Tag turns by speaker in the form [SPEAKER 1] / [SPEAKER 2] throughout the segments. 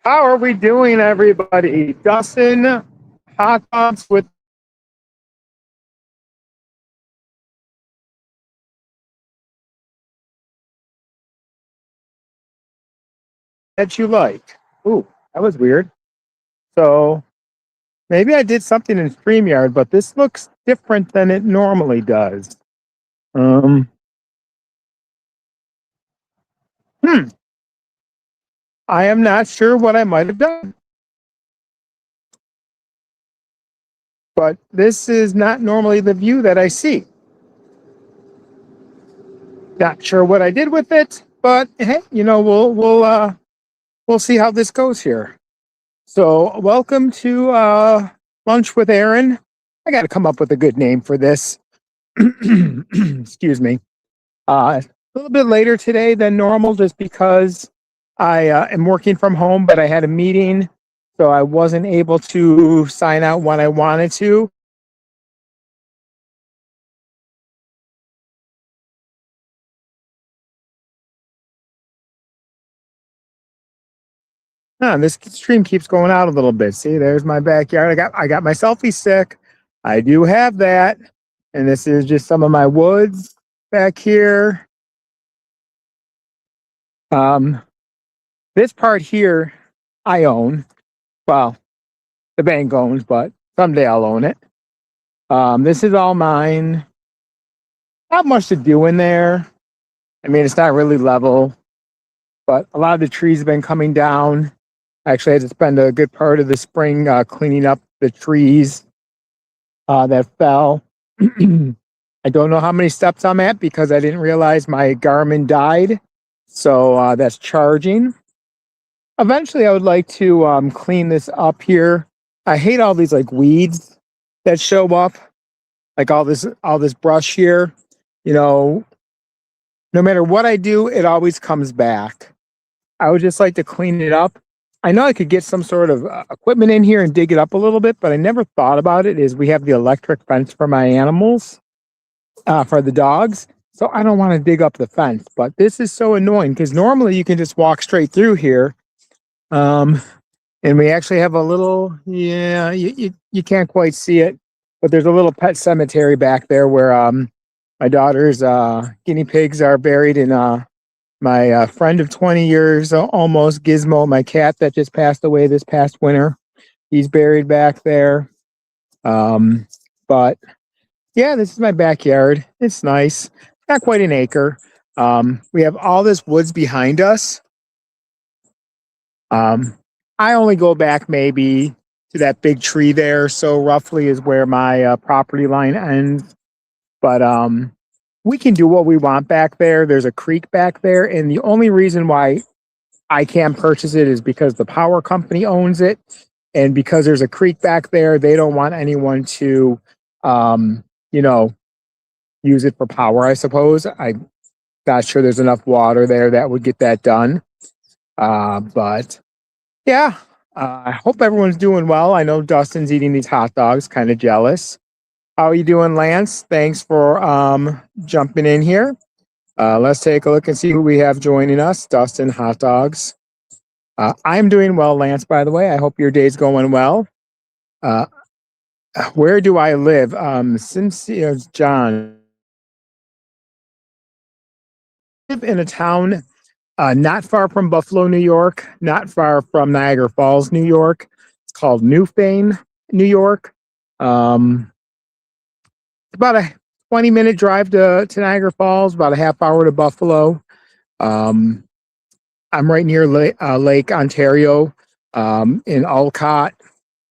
[SPEAKER 1] How are we doing, everybody? Dustin, hot dogs with that you like. Ooh, that was weird. So maybe I did something in StreamYard, but this looks different than it normally does. Um, hmm, I am not sure what I might have done, but this is not normally the view that I see. Not sure what I did with it, but hey, we'll see how this goes here. So, welcome to Lunch with Aaron. I got to come up with a good name for this. Excuse me. A little bit later today than normal, just because I am working from home, but I had a meeting, so I wasn't able to sign out when I wanted to. This stream keeps going out a little bit. See, there's my backyard. I got my selfie stick. I do have that, and this is just some of my woods back here. Um, this part here, I own. Well, the bank owns, but someday I'll own it. This is all mine. Not much to do in there. I mean, it's not really level, but a lot of the trees have been coming down. I actually had to spend a good part of the spring cleaning up the trees that fell. I don't know how many steps I'm at because I didn't realize my Garmin died. So that's charging. Eventually, I would like to clean this up here. I hate all these like weeds that show up, like all this brush here. You know, no matter what I do, it always comes back. I would just like to clean it up. I know I could get some sort of equipment in here and dig it up a little bit, but I never thought about it. Is we have the electric fence for my animals, for the dogs. So I don't want to dig up the fence, but this is so annoying because normally you can just walk straight through here. And we actually have a little, yeah, you can't quite see it, but there's a little pet cemetery back there where my daughter's guinea pigs are buried, in my friend of 20 years, almost, Gizmo, my cat that just passed away this past winter. He's buried back there. But yeah, this is my backyard. It's nice. Not quite an acre. We have all this woods behind us. I only go back maybe to that big tree there, so roughly is where my property line ends. But we can do what we want back there. There's a creek back there, and the only reason why I can't purchase it is because the power company owns it, and because there's a creek back there, they don't want anyone to, you know, use it for power. I suppose I'm not sure there's enough water there that would get that done. But yeah, I hope everyone's doing well. I know Dustin's eating these hot dogs, kind of jealous. How are you doing, Lance? Thanks for jumping in here. Let's take a look and see who we have joining us. Dustin, hot dogs. I'm doing well, Lance, by the way. I hope your day's going well. Where do I live? Sincere John. I live in a town not far from Buffalo, New York, not far from Niagara Falls, New York. It's called Newfane, New York. About a 20-minute drive to Niagara Falls, about a half hour to Buffalo. I'm right near Lake Ontario, in Olcott.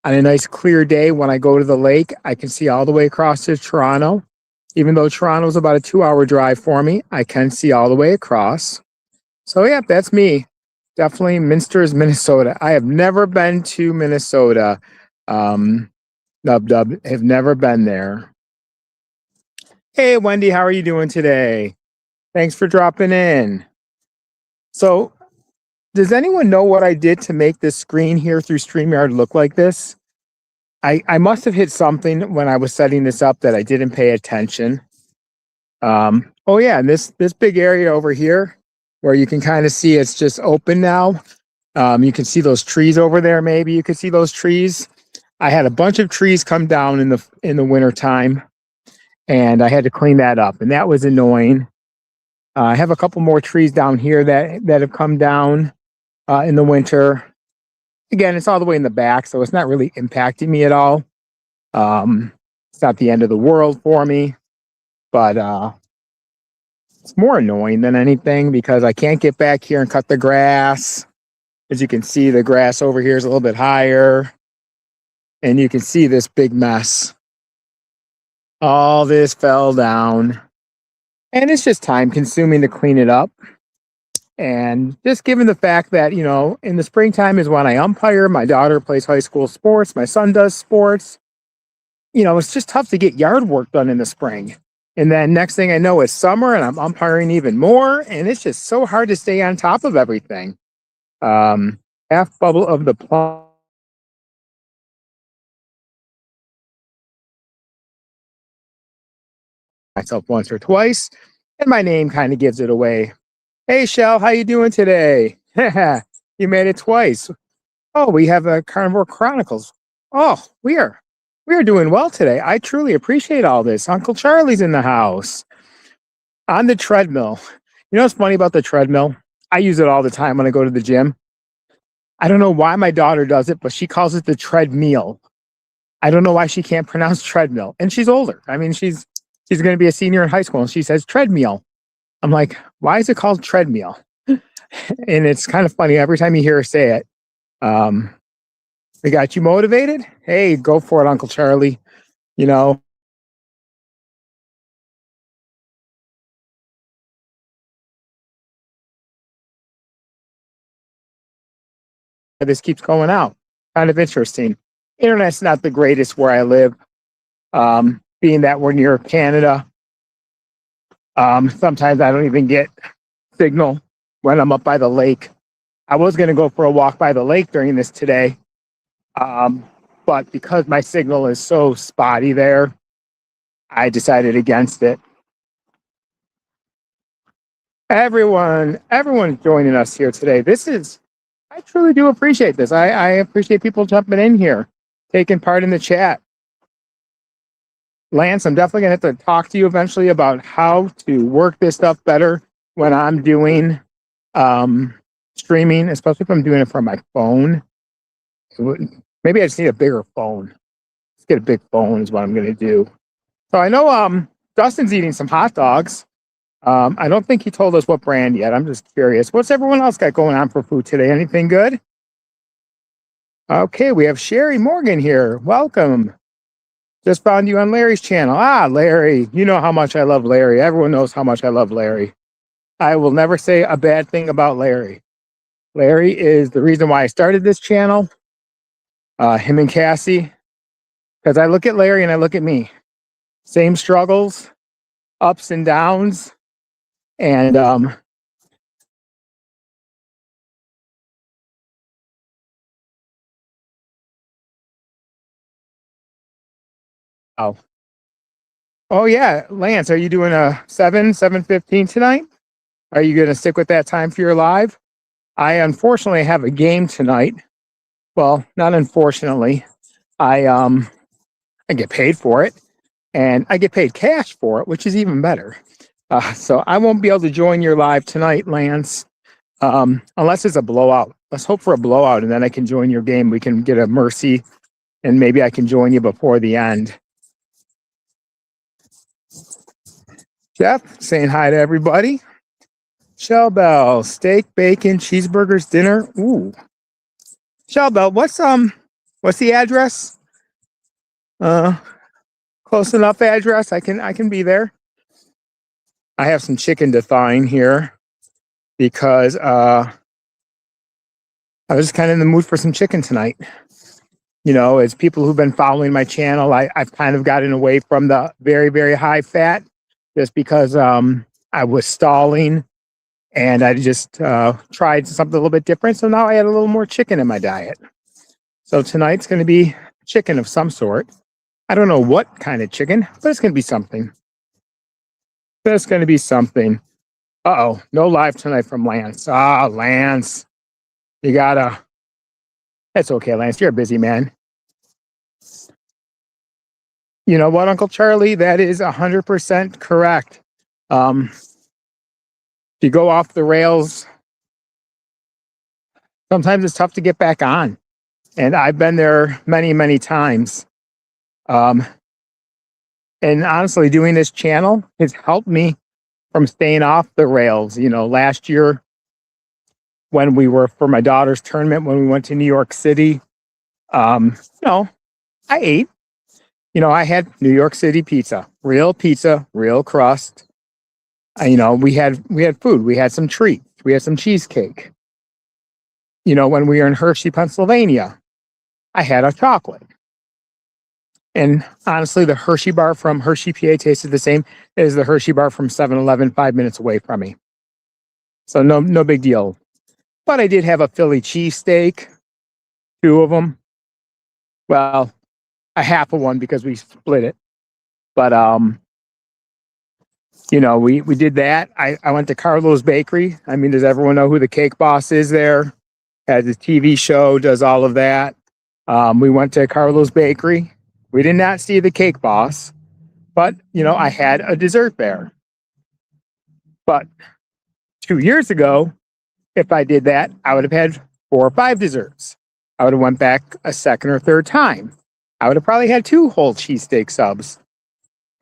[SPEAKER 1] On a nice clear day, when I go to the lake, I can see all the way across to Toronto. Even though Toronto's about a 2-hour drive for me, I can see all the way across. So yeah, that's me. Definitely Minsters, Minnesota. I have never been to Minnesota. Dub, have never been there. Hey, Wendy, how are you doing today? Thanks for dropping in. So, does anyone know what I did to make this screen here through StreamYard look like this? I must have hit something when I was setting this up that I didn't pay attention. Oh yeah, and this big area over here where you can kind of see it's just open now. You can see those trees over there. Maybe you can see those trees. I had a bunch of trees come down in the winter time, and I had to clean that up, and that was annoying. I have a couple more trees down here that have come down in the winter. Again, it's all the way in the back, so it's not really impacting me at all. It's not the end of the world for me, but it's more annoying than anything because I can't get back here and cut the grass. As you can see, the grass over here is a little bit higher, and you can see this big mess. All this fell down, and it's just time consuming to clean it up. And just given the fact that, you know, in the springtime is when I umpire, my daughter plays high school sports, my son does sports. You know, it's just tough to get yard work done in the spring. And then next thing I know, it's summer and I'm umpiring even more. And it's just so hard to stay on top of everything. Half bubble of the plum. Myself once or twice, and my name kind of gives it away. Hey, Shell, how you doing today? You made it twice. Oh, we have a Carnivore Chronicles. Oh, we are doing well today. I truly appreciate all this. Uncle Charlie's in the house on the treadmill. You know what's funny about the treadmill? I use it all the time when I go to the gym. I don't know why my daughter does it, but she calls it the treadmill. I don't know why she can't pronounce treadmill. And she's older. I mean, she's going to be a senior in high school, and she says treadmill. I'm like, why is it called treadmill? And it's kind of funny every time you hear her say it. We got you motivated? Hey, go for it, Uncle Charlie. You know, this keeps going out. Kind of interesting. Internet's not the greatest where I live. Being that we're near Canada, sometimes I don't even get signal when I'm up by the lake. I was going to go for a walk by the lake during this today, but because my signal is so spotty there, I decided against it. Everyone's joining us here today. I truly do appreciate this. I appreciate people jumping in here, taking part in the chat. Lance, I'm definitely going to have to talk to you eventually about how to work this stuff better when I'm doing streaming, especially if I'm doing it from my phone. Maybe I just need a bigger phone. Let's get a big phone is what I'm going to do. So I know Dustin's eating some hot dogs. I don't think he told us what brand yet. I'm just curious. What's everyone else got going on for food today? Anything good? Okay, we have Sherry Morgan here. Welcome. Just found you on Larry's channel. Ah, Larry. You know how much I love Larry. Everyone knows how much I love Larry. I will never say a bad thing about Larry. Larry is the reason why I started this channel. Him and Cassie. Because I look at Larry and I look at me. Same struggles, ups and downs. And oh yeah, Lance, are you doing a 7:15 tonight? Are you going to stick with that time for your live? I unfortunately have a game tonight. Well, not unfortunately. I get paid for it, and I get paid cash for it, which is even better. So I won't be able to join your live tonight, Lance, unless it's a blowout. Let's hope for a blowout, and then I can join your game. We can get a mercy, and maybe I can join you before the end. Jeff saying hi to everybody. Shell Bell, steak, bacon, cheeseburgers, dinner. Ooh. Shell Bell, what's the address? Close enough address. I can be there. I have some chicken to thawing here because I was kind of in the mood for some chicken tonight. You know, as people who've been following my channel, I've kind of gotten away from the very, very high fat just because I was stalling and I just tried something a little bit different. So now I had a little more chicken in my diet. So tonight's going to be chicken of some sort. I don't know what kind of chicken, but it's going to be something. There's going to be something. Uh-oh, no live tonight from Lance. Ah, Lance. You gotta, that's okay, Lance. You're a busy man. You know what, Uncle Charlie? That is 100% correct. If you go off the rails, sometimes it's tough to get back on. And I've been there many, many times. And honestly, doing this channel has helped me from staying off the rails. You know, last year when we were for my daughter's tournament, when we went to New York City, you know, I ate. You know, I had New York City pizza, real crust. You know, we had food. We had some treats. We had some cheesecake. You know, when we were in Hershey, Pennsylvania, I had a chocolate. And honestly, the Hershey bar from Hershey, PA tasted the same as the Hershey bar from 7-Eleven 5 minutes away from me. So no big deal. But I did have a Philly cheesesteak, 2 of them. Well, a half of one because we split it. But you know, we did that. I went to Carlo's Bakery. I mean, does everyone know who the Cake Boss is there? Has a TV show, does all of that. We went to Carlo's Bakery. We did not see the Cake Boss, but you know, I had a dessert there. But 2 years ago, if I did that, I would have had 4 or 5 desserts. I would have went back a second or third time. I would have probably had 2 whole cheesesteak subs.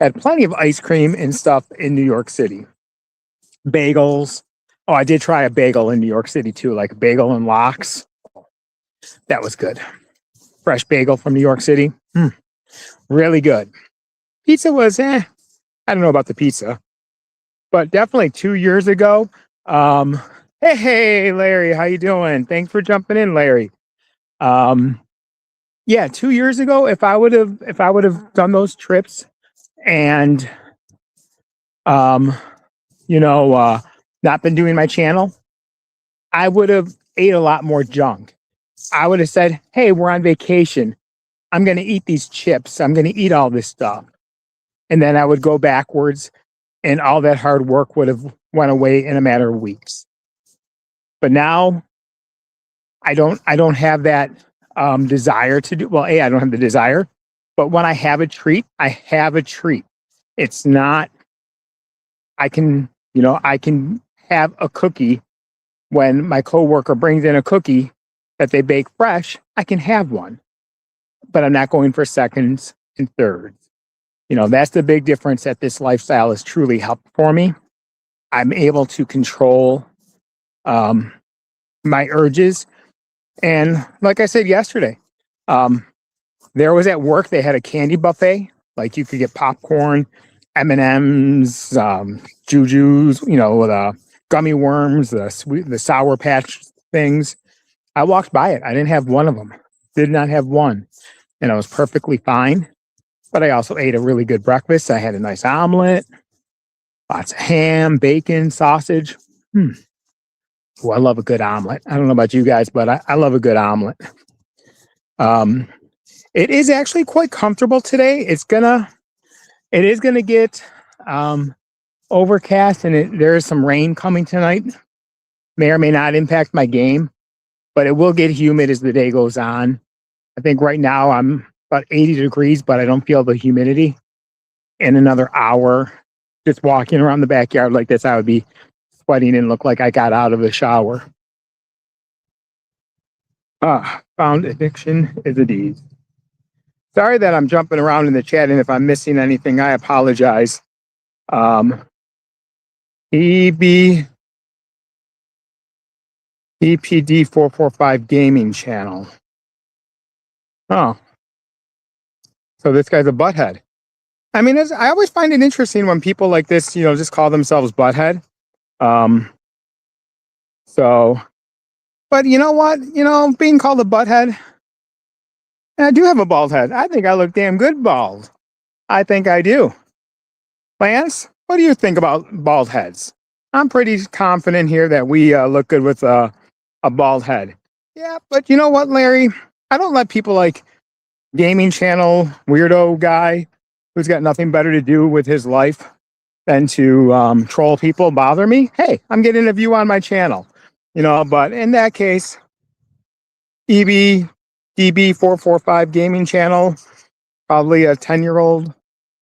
[SPEAKER 1] Had plenty of ice cream and stuff in New York City. Bagels. Oh, I did try a bagel in New York City too, like a bagel and lox. That was good. Fresh bagel from New York City. Really good. Pizza was, I don't know about the pizza, but definitely 2 years ago. Hey, Larry, how you doing? Thanks for jumping in, Larry. Yeah, 2 years ago, if I would have done those trips and, you know, not been doing my channel, I would have ate a lot more junk. I would have said, hey, we're on vacation. I'm going to eat these chips. I'm going to eat all this stuff. And then I would go backwards and all that hard work would have went away in a matter of weeks. But now I don't have that desire to do, well, I don't have the desire, but when I have a treat, I have a treat. It's not, I can have a cookie when my coworker brings in a cookie that they bake fresh, I can have one, but I'm not going for seconds and thirds. You know, that's the big difference that this lifestyle has truly helped for me. I'm able to control my urges. And like I said yesterday, there was at work, they had a candy buffet. Like you could get popcorn, M&Ms, Jujus, you know, the gummy worms, the Sour Patch things. I walked by it. I didn't have one of them. Did not have one. And I was perfectly fine. But I also ate a really good breakfast. I had a nice omelet, lots of ham, bacon, sausage. Oh, I love a good omelet. I don't know about you guys, but I love a good omelet. It is actually quite comfortable today. It is gonna get overcast, and there is some rain coming tonight. May or may not impact my game, but it will get humid as the day goes on. I think right now I'm about 80 degrees, but I don't feel the humidity. In another hour, just walking around the backyard like this, I would be sweating and look like I got out of the shower. Found addiction is a disease. Sorry that I'm jumping around in the chat, and if I'm missing anything, I apologize. EPD 445 gaming channel. Oh, so this guy's a butthead. I mean, I always find it interesting when people like this, you know, just call themselves butthead. So, but you know what? You know, being called a butthead, I do have a bald head. I think I look damn good bald. I think I do. Lance, what do you think about bald heads? I'm pretty confident here that we look good with a bald head. Yeah, but you know what, Larry? I don't let people like gaming channel weirdo guy who's got nothing better to do with his life than to troll people bother me. Hey, I'm getting a view on my channel, you know, but in that case, EB DB445 gaming channel, probably a 10-year-old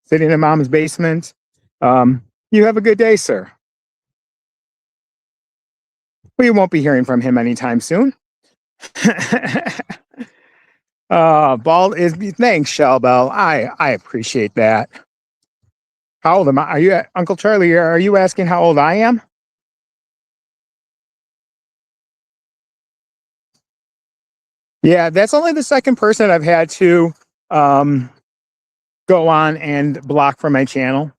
[SPEAKER 1] sitting in mom's basement. You have a good day, sir. We won't be hearing from him anytime soon. Bald is thanks, Shelbell. I appreciate that. How old am I? Are you, Uncle Charlie? Are you asking how old I am? Yeah, that's only the second person I've had to go on and block from my channel.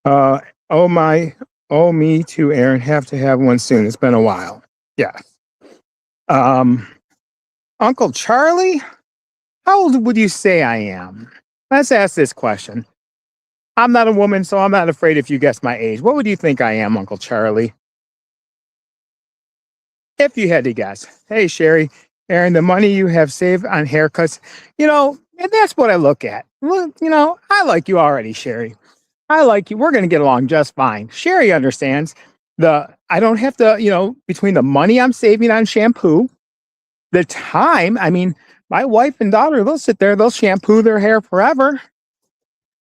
[SPEAKER 1] Oh my, oh me too, Aaron. Have to have one soon. It's been a while. Yeah. Uncle Charlie, how old would you say I am? Let's ask this question. I'm not a woman, so I'm not afraid if you guess my age. What would you think I am, Uncle Charlie? If you had to guess. Hey, Sherry, Aaron, the money you have saved on haircuts, and that's what I look at. Look, I like you already, Sherry. I like you. We're going to get along just fine. Sherry understands I don't have to, between the money I'm saving on shampoo, the time, I mean, my wife and daughter, they'll sit there, they'll shampoo their hair forever,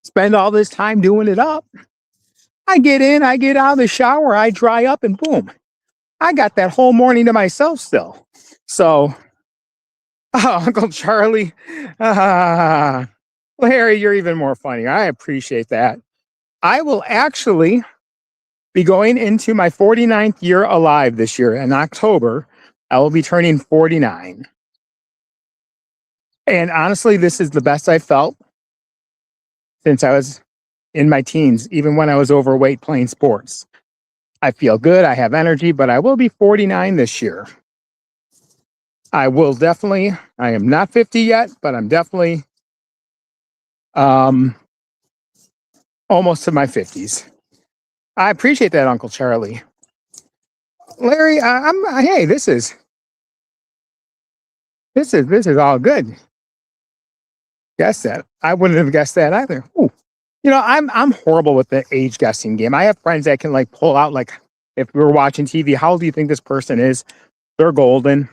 [SPEAKER 1] spend all this time doing it up. I get in, I get out of the shower, I dry up, and boom, I got that whole morning to myself still. So, Uncle Charlie, Larry, you're even more funny. I appreciate that. I will actually be going into my 49th year alive this year in October. I will be turning 49. And honestly, this is the best I felt since I was in my teens, even when I was overweight playing sports. I feel good, I have energy, but I will be 49 this year. I am not 50 yet, but I'm definitely almost to my 50s. I appreciate that, Uncle Charlie. Larry, hey, this is all good. Guess that. I wouldn't have guessed that either. Ooh. I'm horrible with the age guessing game. I have friends that can pull out, if we're watching TV, how old do you think this person is? They're golden.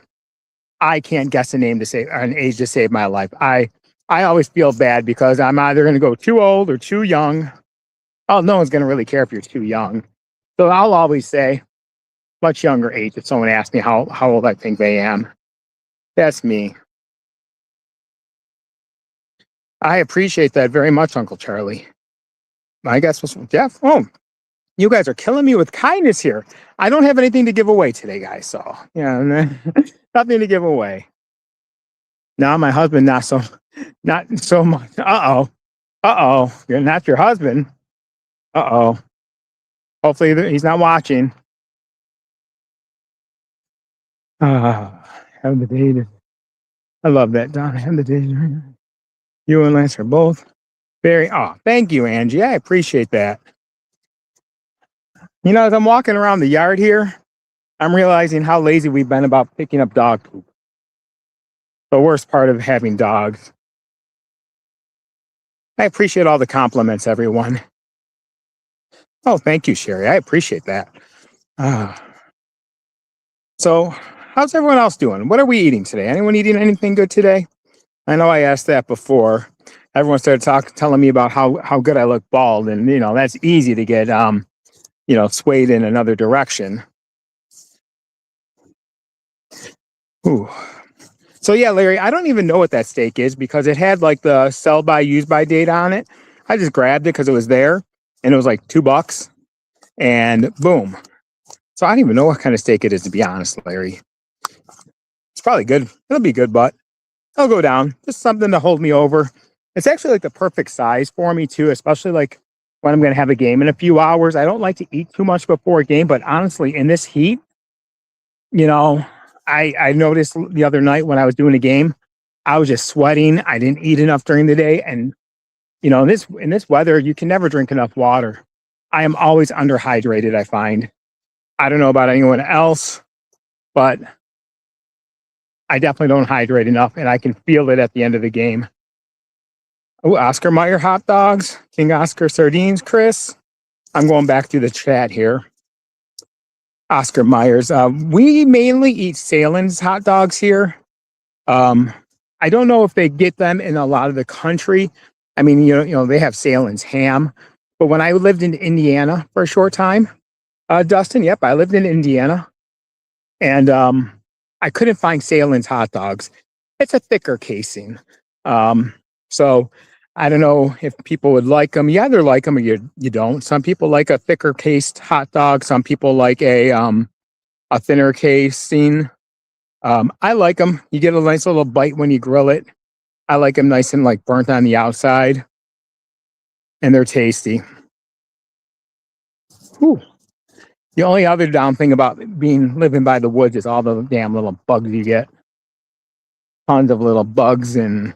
[SPEAKER 1] I can't guess a name to save an age to save my life. I always feel bad because I'm either going to go too old or too young. Oh, no one's going to really care if you're too young. So I'll always say much younger age if someone asks me how old I think they am. That's me. I appreciate that very much, Uncle Charlie. I guess was Jeff. Oh, you guys are killing me with kindness here. I don't have anything to give away today, guys. So yeah, nothing to give away. Now my husband, not so much. You're not your husband. Hopefully he's not watching. Have the day. I love that, Don. Have the day. You and Lance are both very. Oh, thank you, Angie. I appreciate that. As I'm walking around the yard here, I'm realizing how lazy we've been about picking up dog poop. The worst part of having dogs. I appreciate all the compliments, everyone. Oh, thank you, Sherry. I appreciate that. So, how's everyone else doing? What are we eating today? Anyone eating anything good today? I know I asked that before. Everyone started telling me about how good I look bald, and that's easy to get swayed in another direction. Ooh. So yeah, Larry, I don't even know what that steak is because it had the sell by, use by date on it. I just grabbed it because it was there and it was $2 and boom. So I don't even know what kind of steak it is, to be honest, Larry. It's probably good. It'll be good, but it'll go down. Just something to hold me over. It's actually the perfect size for me too, especially when I'm going to have a game in a few hours. I don't like to eat too much before a game, but honestly, in this heat, I noticed the other night when I was doing a game, I was just sweating. I didn't eat enough during the day. And, in this weather, you can never drink enough water. I am always underhydrated, I find. I don't know about anyone else, but I definitely don't hydrate enough, and I can feel it at the end of the game. Oh, Oscar Mayer hot dogs, King Oscar sardines, Chris. I'm going back through the chat here. Oscar Myers. We mainly eat Salen's hot dogs here. Um, I don't know if they get them in a lot of the country. I mean, they have Salen's ham, but when I lived in Indiana for a short time, Dustin, yep, I lived in Indiana, and I couldn't find Salen's hot dogs. It's a thicker casing, so I don't know if people would like them. You either like them or you don't. Some people like a thicker cased hot dog. Some people like a thinner casing. I like them. You get a nice little bite when you grill it. I like them nice and like burnt on the outside, and they're tasty. Whew. The only other down thing about living by the woods is all the damn little bugs you get. Tons of little bugs and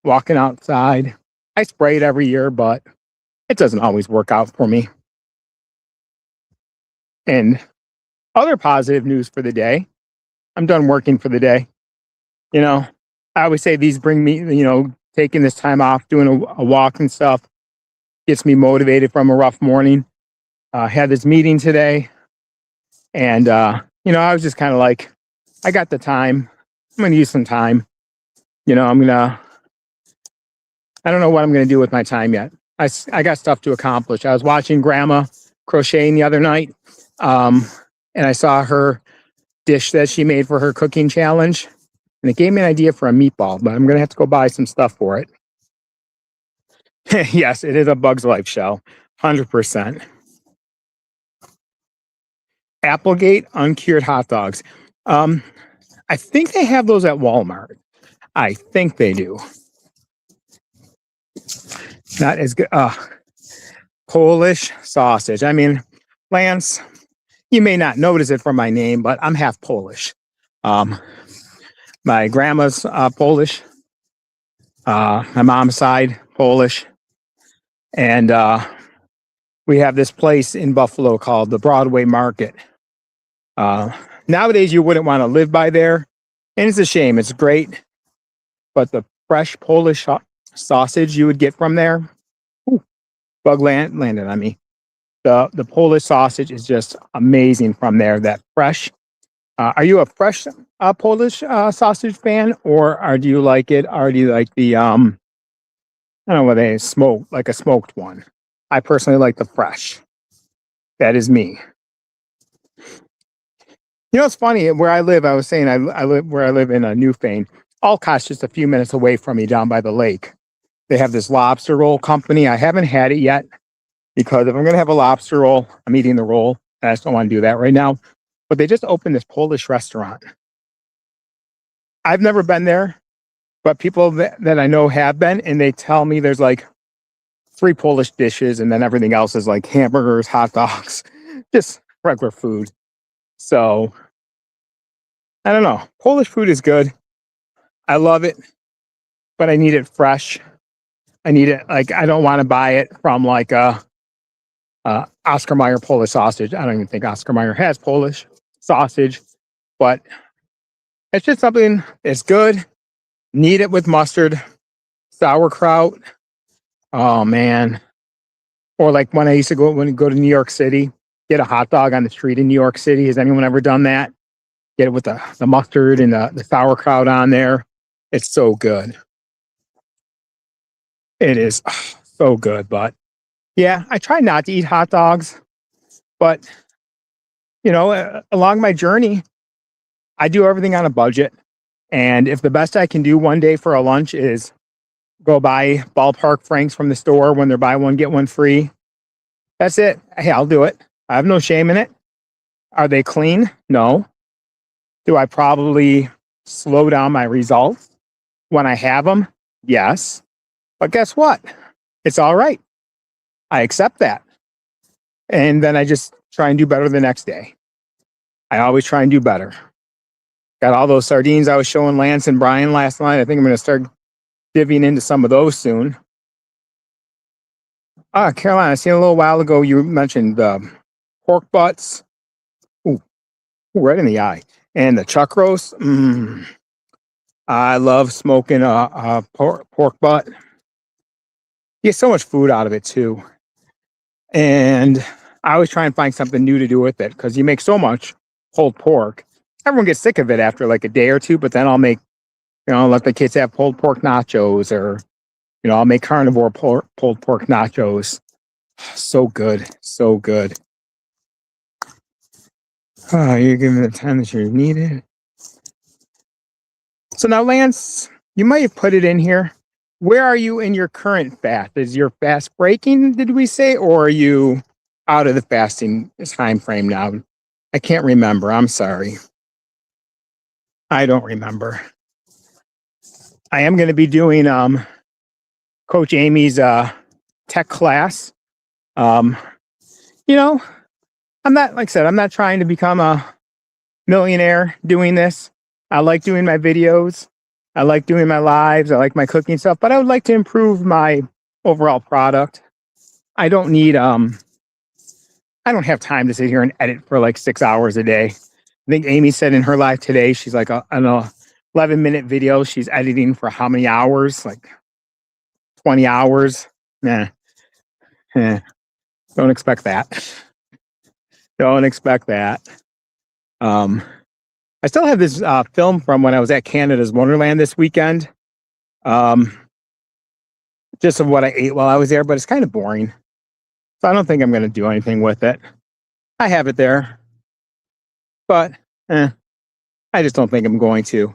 [SPEAKER 1] walking outside. I spray it every year, but it doesn't always work out for me. And other positive news for the day, I'm done working for the day. I always say these bring me, taking this time off, doing a walk and stuff, gets me motivated from a rough morning. Had this meeting today, and I was just kind of like, I got the time. I'm gonna use some time. I don't know what I'm gonna do with my time yet. I got stuff to accomplish. I was watching Grandma crocheting the other night, and I saw her dish that she made for her cooking challenge, and it gave me an idea for a meatball. But I'm gonna have to go buy some stuff for it. Yes, it is a Bugs Life shell, 100%. Applegate uncured hot dogs. I think they have those at Walmart. I think they do. Not as good. Polish sausage. I mean, Lance, you may not notice it from my name, but I'm half Polish. My grandma's Polish. My mom's side Polish, and we have this place in Buffalo called the Broadway Market. Nowadays, you wouldn't want to live by there, and it's a shame. It's great, but the fresh Polish sausage you would get from there, bug landed on me. The Polish sausage is just amazing from there. That fresh. Are you a fresh Polish sausage fan, or do you like it? Or do you like the I don't know what they smoke, like a smoked one? I personally like the fresh. That is me. It's funny where I live. I was saying I live in Newfane. Alcott's just a few minutes away from me down by the lake. They have this lobster roll company. I haven't had it yet because if I'm going to have a lobster roll, I'm eating the roll. And I just don't want to do that right now. But they just opened this Polish restaurant. I've never been there, but people that I know have been, and they tell me there's like 3 Polish dishes, and then everything else is like hamburgers, hot dogs, just regular food. So, I don't know. Polish food is good. I love it, but I need it fresh. I need it, like, I don't want to buy it from like Oscar Mayer Polish sausage. I don't even think Oscar Mayer has Polish sausage, but it's just something that's good. Need it with mustard, sauerkraut. Oh, man. Or like when I used to go to New York City, get a hot dog on the street in New York City. Has anyone ever done that? Get it with the mustard and the sauerkraut on there. It's so good. It is so good. But yeah, I try not to eat hot dogs. But, along my journey, I do everything on a budget. And if the best I can do one day for a lunch is go buy ballpark franks from the store when they're buy one, get one free, that's it. Hey, I'll do it. I have no shame in it. Are they clean? No. Do I probably slow down my results when I have them? Yes. But guess what? It's all right. I accept that. And then I just try and do better the next day. I always try and do better. Got all those sardines I was showing Lance and Brian last night. I think I'm going to start divvying into some of those soon. Caroline, I seen a little while ago you mentioned pork butts. Ooh, right in the eye. And the chuck roast. I love smoking a pork butt. You get so much food out of it too. And I always try and find something new to do with it because you make so much pulled pork. Everyone gets sick of it after like a day or two, but then I'll make, let the kids have pulled pork nachos, or, I'll make carnivore pulled pork nachos. So good. So good. Oh, you're giving the time that you needed. So now, Lance, you might have put it in here. Where are you in your current fast? Is your fast breaking, did we say, or are you out of the fasting time frame now? I can't remember. I'm sorry. I don't remember. I am going to be doing Coach Amy's tech class. I'm not, like I said, I'm not trying to become a millionaire doing this. I like doing my videos. I like doing my lives. I like my cooking stuff, but I would like to improve my overall product. I don't need, I don't have time to sit here and edit for like 6 hours a day. I think Amy said in her live today, she's like an 11-minute video. She's editing for how many hours? Like 20 hours. Nah. Don't expect that. Don't expect that. I still have this film from when I was at Canada's Wonderland this weekend. Just of what I ate while I was there, but it's kind of boring. So I don't think I'm going to do anything with it. I have it there, but I just don't think I'm going to.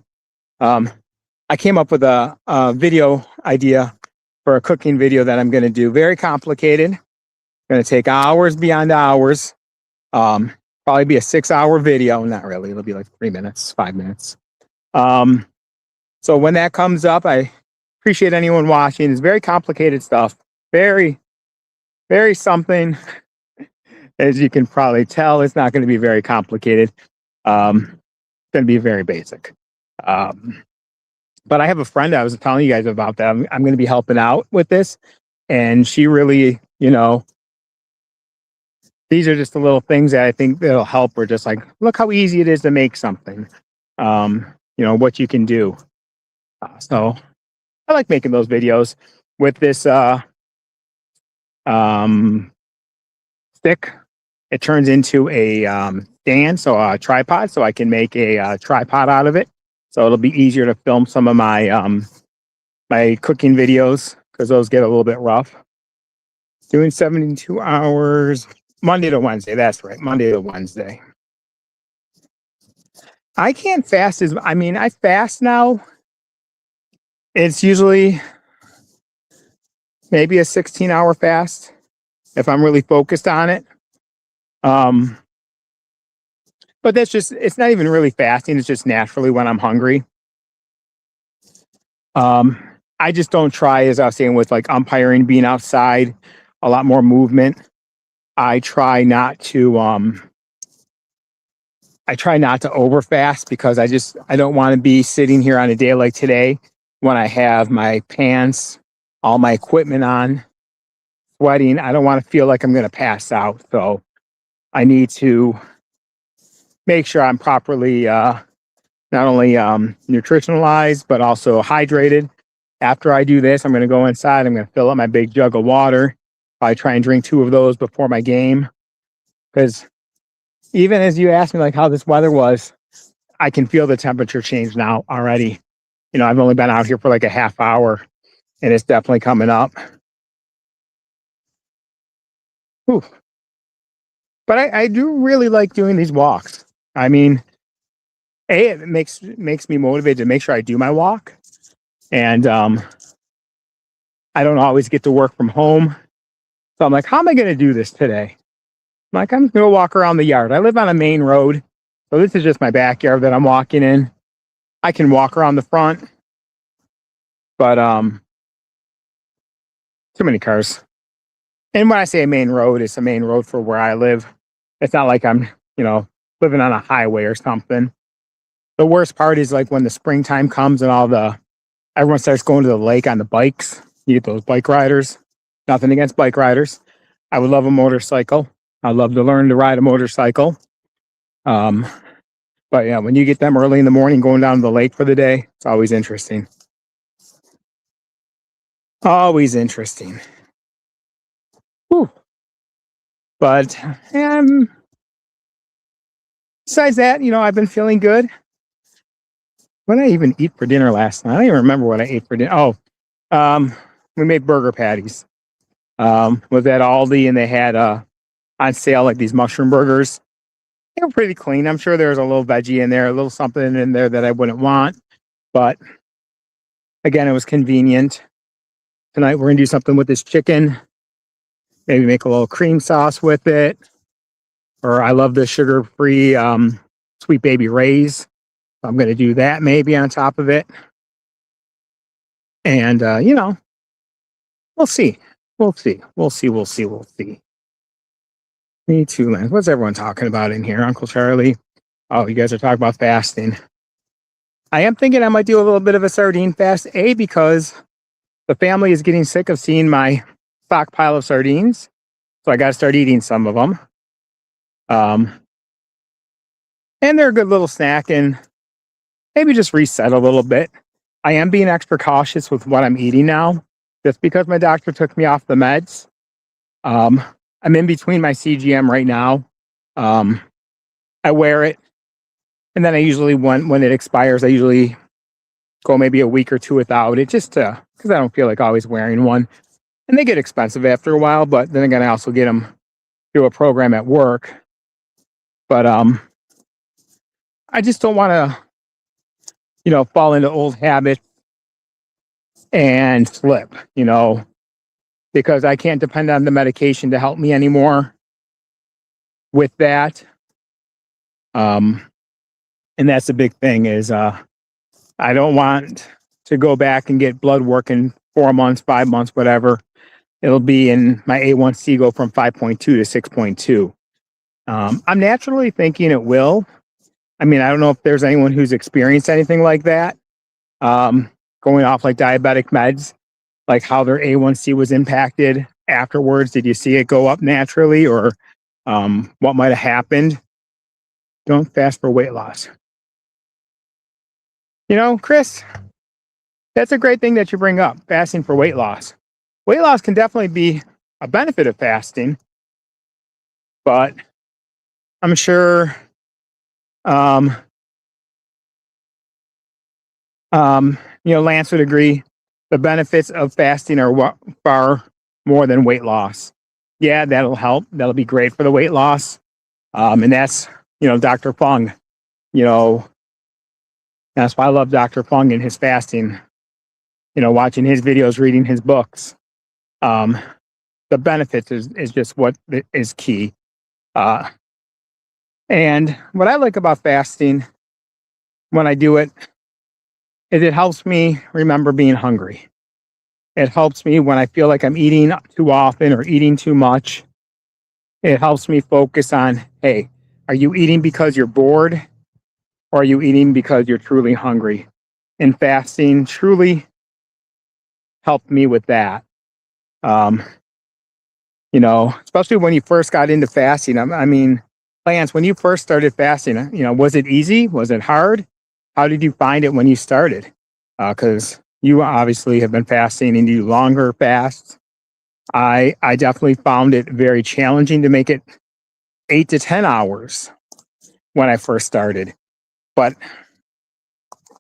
[SPEAKER 1] I came up with a video idea for a cooking video that I'm going to do. Very complicated. Going to take hours beyond hours. Probably be a 6-hour video. Not really. It'll be like 3 minutes, 5 minutes. So when that comes up, I appreciate anyone watching. It's very complicated stuff. Very, very something. As you can probably tell, it's not going to be very complicated. It's going to be very basic. But I have a friend I was telling you guys about that. I'm going to be helping out with this. And she really, these are just the little things that I think that'll help. We're just like, look how easy it is to make something. What you can do. So I like making those videos with this stick. It turns into a stand, so a tripod, so I can make a tripod out of it. So it'll be easier to film some of my my cooking videos because those get a little bit rough. Doing 72 hours, Monday to Wednesday. That's right, Monday to Wednesday. I can't fast I fast now. It's usually maybe a 16-hour fast if I'm really focused on it. But it's not even really fasting. It's just naturally when I'm hungry. I just don't try, as I was saying, with like umpiring, being outside, a lot more movement. I try not to overfast because I don't want to be sitting here on a day like today when I have my pants, all my equipment on, sweating. I don't want to feel like I'm going to pass out. So I need to make sure I'm properly not only nutritionalized, but also hydrated. After I do this, I'm going to go inside. I'm going to fill up my big jug of water. I try and drink 2 of those before my game. Because even as you asked me like how this weather was, I can feel the temperature change now already. I've only been out here for like a half hour and it's definitely coming up. Whew. But I do really like doing these walks. I mean, it makes me motivated to make sure I do my walk. And I don't always get to work from home. So I'm like, how am I going to do this today? I'm like, I'm just going to walk around the yard. I live on a main road. So this is just my backyard that I'm walking in. I can walk around the front. But too many cars. And when I say a main road, it's a main road for where I live. It's not like I'm, living on a highway or something. The worst part is like when the springtime comes and everyone starts going to the lake on the bikes. You get those bike riders. Nothing against bike riders. I would love a motorcycle. I'd love to learn to ride a motorcycle. But yeah, when you get them early in the morning going down to the lake for the day, it's always interesting. Always interesting. Whew. But besides that, I've been feeling good. What did I even eat for dinner last night? I don't even remember what I ate for dinner. Oh, we made burger patties. Was at Aldi, and they had on sale like these mushroom burgers. They were pretty clean. I'm sure there was a little veggie in there, a little something in there that I wouldn't want. But again, it was convenient. Tonight we're gonna do something with this chicken. Maybe make a little cream sauce with it. Or I love the sugar-free Sweet Baby Ray's. I'm gonna do that maybe on top of it. And we'll see. We'll see. We'll see. We'll see. We'll see. Me too, Lance. What's everyone talking about in here? Uncle Charlie. Oh, you guys are talking about fasting. I am thinking I might do a little bit of a sardine fast, because the family is getting sick of seeing my stockpile of sardines. So I got to start eating some of them. And they're a good little snack, and maybe just reset a little bit. I am being extra cautious with what I'm eating now, just because my doctor took me off the meds. I'm in between my CGM right now. I wear it, and then I usually, when it expires, I usually go maybe a week or two without it, just because I don't feel like always wearing one. And they get expensive after a while, but then again, I also get them through a program at work. But I just don't want to, fall into old habits and slip, because I can't depend on the medication to help me anymore with that. And that's the big thing is I don't want to go back and get blood work in 4 months, 5 months, whatever. It'll be in my A1C go from 5.2 to 6.2. I'm naturally thinking it will. I mean, I don't know if there's anyone who's experienced anything like that, going off like diabetic meds, like how their A1C was impacted afterwards. Did you see it go up naturally, or what might have happened? Don't fast for weight loss. Chris, that's a great thing that you bring up, fasting for weight loss. Weight loss can definitely be a benefit of fasting, but I'm sure Lance would agree the benefits of fasting are far more than weight loss. Yeah, that'll help. That'll be great for the weight loss. And that's, Dr. Fung, that's why I love Dr. Fung and his fasting, watching his videos, reading his books. The benefits is just what is key. And what I like about fasting when I do it is it helps me remember being hungry. It helps me when I feel like I'm eating too often or eating too much. It helps me focus on, hey, are you eating because you're bored, or are you eating because you're truly hungry? And fasting truly helped me with that. Especially when you first got into fasting. I mean, Lance, when you first started fasting, was it easy? Was it hard? How did you find it when you started? Because you obviously have been fasting and do longer fasts. I definitely found it very challenging to make it 8 to 10 hours when I first started. But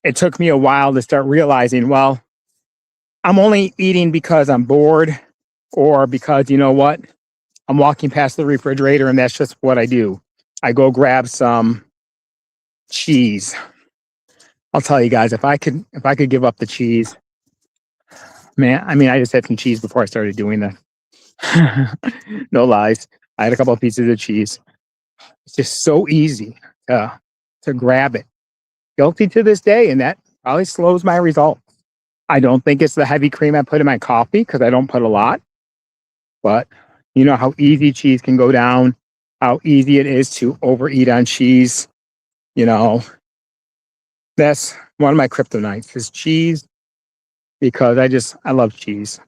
[SPEAKER 1] it took me a while to start realizing, well, I'm only eating because I'm bored, or because, I'm walking past the refrigerator and that's just what I do. I go grab some cheese. I'll tell you guys, if I could give up the cheese, man, I mean, I just had some cheese before I started doing that. No lies. I had a couple of pieces of cheese. It's just so easy to grab it. Guilty to this day, and that probably slows my results. I don't think it's the heavy cream I put in my coffee, because I don't put a lot. But you know how easy cheese can go down, how easy it is to overeat on cheese. That's one of my kryptonites is cheese, because I love cheese.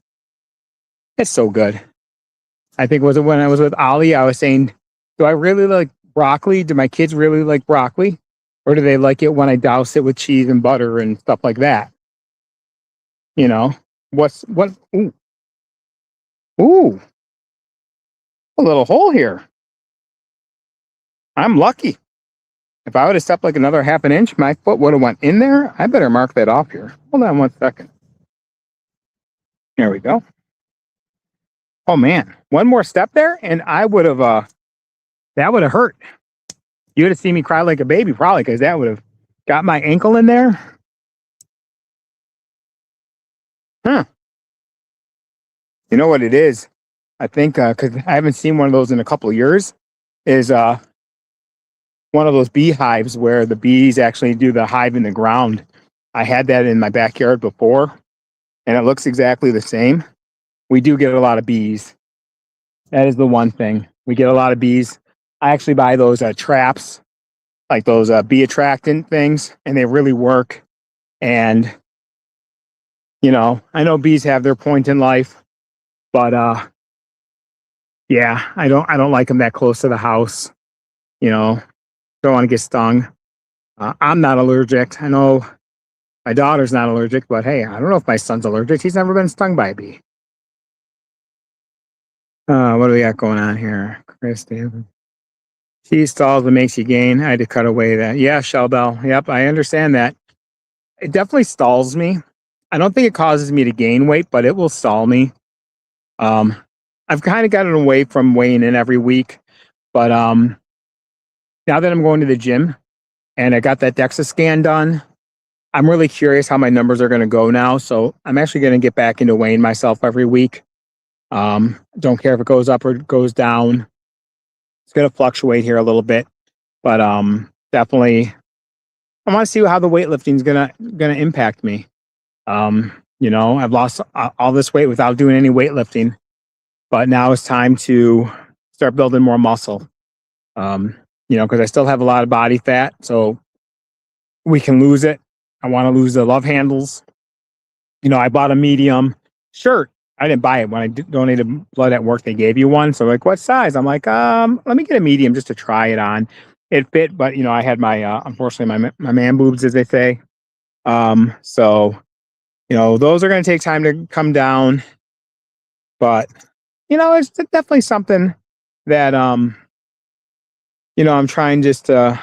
[SPEAKER 1] It's so good. I think was it when I was with Ollie, I was saying, do I really like broccoli? Do my kids really like broccoli? Or do they like it when I douse it with cheese and butter and stuff like that? What? Ooh. Ooh. A little hole here. I'm lucky. If I would have stepped like another half an inch, my foot would have went in there. I better mark that off here. Hold on 1 second. There we go. Oh man, one more step there and I would have, that would have hurt. You would have seen me cry like a baby probably because that would have got my ankle in there. Huh. You know what it is? I think, because I haven't seen one of those in a couple of years, is one of those beehives where the bees actually do the hive in the ground. I had that in my backyard before, and it looks exactly the same. We do get a lot of bees. That is the one thing. We get a lot of bees. I actually buy those traps, like those bee attractant things, and they really work. And, you know, I know bees have their point in life, but yeah, I don't like them that close to the house. You know, don't want to get stung. I'm not allergic. I know my daughter's not allergic, but hey, I don't know if my son's allergic. He's never been stung by a bee. What do we got going on here? Chris David. She stalls and makes you gain. I had to cut away that. Yeah, Shell Bell. Yep, I understand that. It definitely stalls me. I don't think it causes me to gain weight, but it will stall me. I've kind of gotten away from weighing in every week, but now that I'm going to the gym and I got that DEXA scan done, I'm really curious how my numbers are going to go now. So I'm actually going to get back into weighing myself every week. Don't care if it goes up or goes down. It's going to fluctuate here a little bit, but definitely I want to see how the weightlifting is going to impact me. You know, I've lost all this weight without doing any weightlifting, but now it's time to start building more muscle. You know, because I still have a lot of body fat, so we can lose it. I want to lose the love handles. You know, I bought a medium shirt. I didn't buy it when I donated blood at work. They gave you one, so like, what size? I'm like, let me get a medium just to try it on. It fit, but you know, I had my unfortunately my man boobs, as they say. So you know, those are going to take time to come down, but you know, it's definitely something that you know, I'm trying just to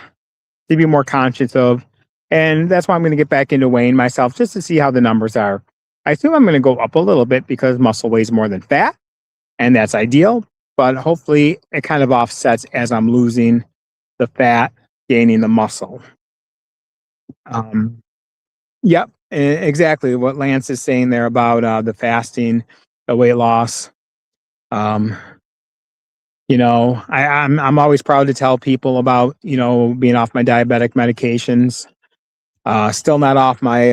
[SPEAKER 1] be more conscious of. And that's why I'm going to get back into weighing myself just to see how the numbers are. I assume I'm going to go up a little bit because muscle weighs more than fat, and that's ideal. But hopefully it kind of offsets as I'm losing the fat, gaining the muscle. Yep, exactly what Lance is saying there about the fasting, the weight loss. You know, I'm always proud to tell people about, you know, being off my diabetic medications. Still not off my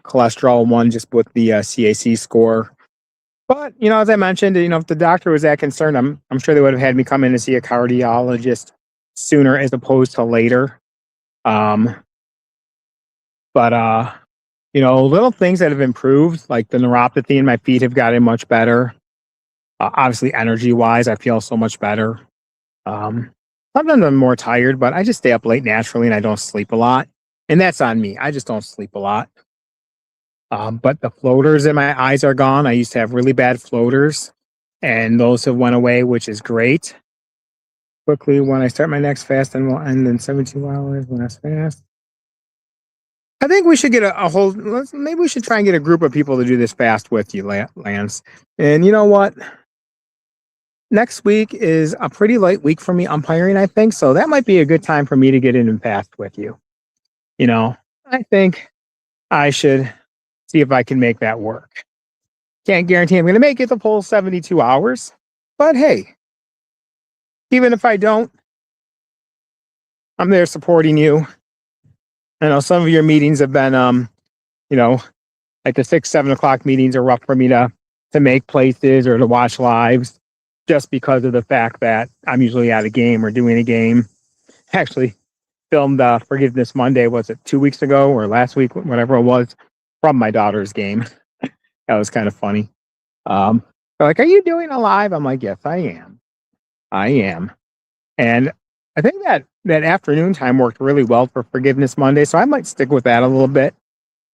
[SPEAKER 1] cholesterol one, just with the CAC score. But you know, as I mentioned, you know, if the doctor was that concerned, I'm sure they would have had me come in to see a cardiologist sooner as opposed to later. But you know, little things that have improved, like the neuropathy in my feet have gotten much better. Obviously, energy wise, I feel so much better. Sometimes I'm more tired, but I just stay up late naturally and I don't sleep a lot. And that's on me. I just don't sleep a lot. But the floaters in my eyes are gone. I used to have really bad floaters, and those have went away, which is great. Quickly, when I start my next fast, and will end in 72 hours. Last fast. I think we should get a whole. Maybe we should try and get a group of people to do this fast with you, Lance. And you know what? Next week is a pretty light week for me umpiring, I think. So that might be a good time for me to get in and fast with you. You know, I think I should see if I can make that work. Can't guarantee I'm going to make it the full 72 hours, but hey, even if I don't, I'm there supporting you. I know some of your meetings have been, you know, like the 6, 7 o'clock meetings are rough for me to make places or to watch lives, just because of the fact that I'm usually at a game or doing a game. Actually, filmed Forgiveness Monday, was it 2 weeks ago or last week, whatever it was, from my daughter's game. That was kind of funny. They're like, "Are you doing a live?" I'm like, "Yes, I am. I am." And I think that afternoon time worked really well for Forgiveness Monday, so I might stick with that a little bit.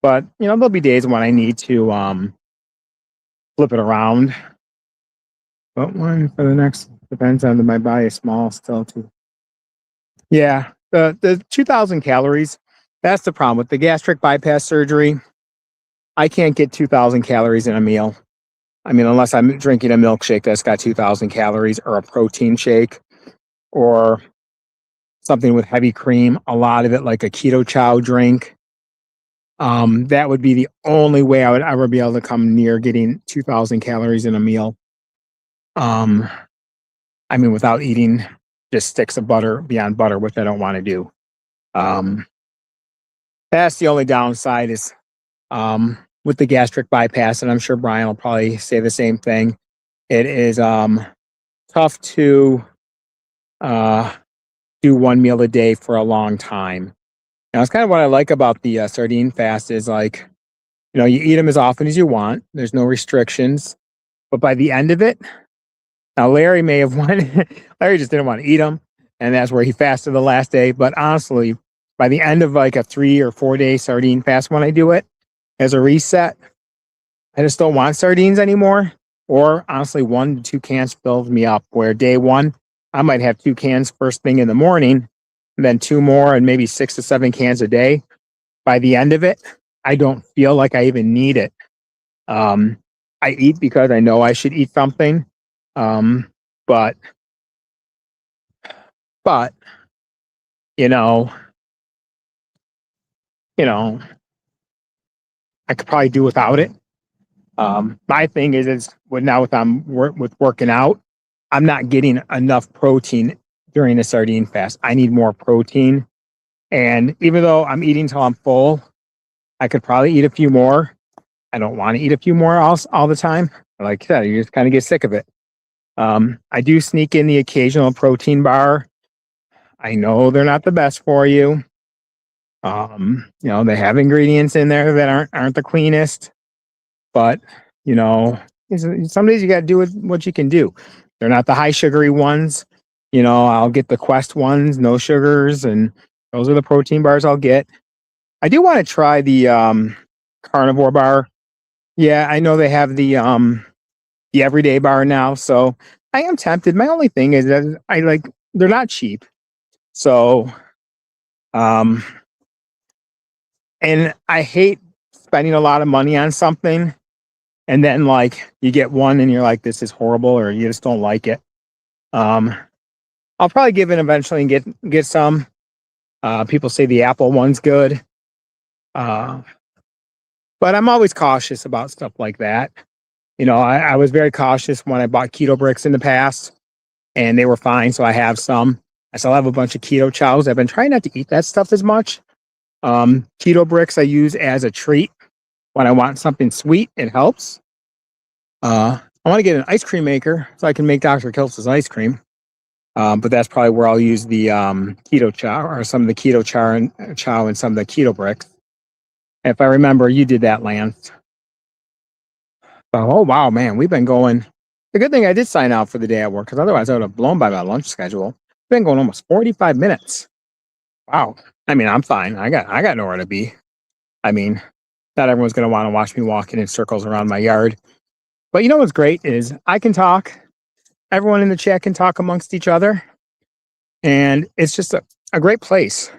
[SPEAKER 1] But you know, there'll be days when I need to flip it around. But one for the next Depends on my body is small still too. Yeah, the 2,000 calories. That's the problem with the gastric bypass surgery. I can't get 2,000 calories in a meal. I mean, unless I'm drinking a milkshake that's got 2,000 calories or a protein shake or something with heavy cream, a lot of it like a keto chow drink. That would be the only way I would ever be able to come near getting 2,000 calories in a meal. Um, I mean, without eating just sticks of butter beyond butter, which I don't want to do. Um, that's the only downside is with the gastric bypass, and I'm sure Brian will probably say the same thing. It is tough to uh, do one meal a day for a long time. Now, it's kind of what I like about the sardine fast is like, you eat them as often as you want. There's no restrictions. But by the end of it, now Larry may have wanted, Larry just didn't want to eat them. And that's where he fasted the last day. But honestly, by the end of like a 3 or 4 day sardine fast, when I do it as a reset, I just don't want sardines anymore. Or honestly, 1 to 2 cans fills me up. Where day one, I might have 2 cans first thing in the morning, and then 2 more, and maybe 6 to 7 cans a day. By the end of it, I don't feel like I even need it. I eat because I know I should eat something. Um, but but you know, you know, I could probably do without it. My thing is with now with with working out, I'm not getting enough protein during the sardine fast. I need more protein, and even though I'm eating till I'm full, I could probably eat a few more. I don't want to eat a few more all the time. Like I said, you just kind of get sick of it. I do sneak in the occasional protein bar. I know they're not the best for you. They have ingredients in there that aren't the cleanest, but you know, some days you got to do what you can do. They're not the high sugary ones. I'll get the Quest ones, no sugars, and those are the protein bars I'll get. I do want to try the carnivore bar. Yeah, I know they have the everyday bar now, so I am tempted. My only thing is that they're not cheap. So um and I hate spending a lot of money on something and then like you get one and you're like, this is horrible, or you just don't like it. Um I'll probably give it eventually and get some. People say the Apple one's good. Uh but I'm always cautious about stuff like that. I was very cautious when I bought keto bricks in the past and they were fine. So I have some. I still have a bunch of keto chows. I've been trying not to eat that stuff as much. Keto bricks I use as a treat when I want something sweet. It helps. I want to get an ice cream maker so I can make Dr. Kiltz's ice cream. But that's probably where I'll use the keto chow or some of the keto chow and some of the keto bricks. If I remember, you did that, Lance. Oh wow, man, we've been going. The good thing I did sign out for the day at work because otherwise I would have blown by my lunch schedule. Been going almost 45 minutes. Wow. I mean, I'm fine. I got nowhere to be. I mean, not everyone's gonna want to watch me walking in circles around my yard. But you know what's great is I can talk. Everyone in the chat can talk amongst each other. And it's just a great place.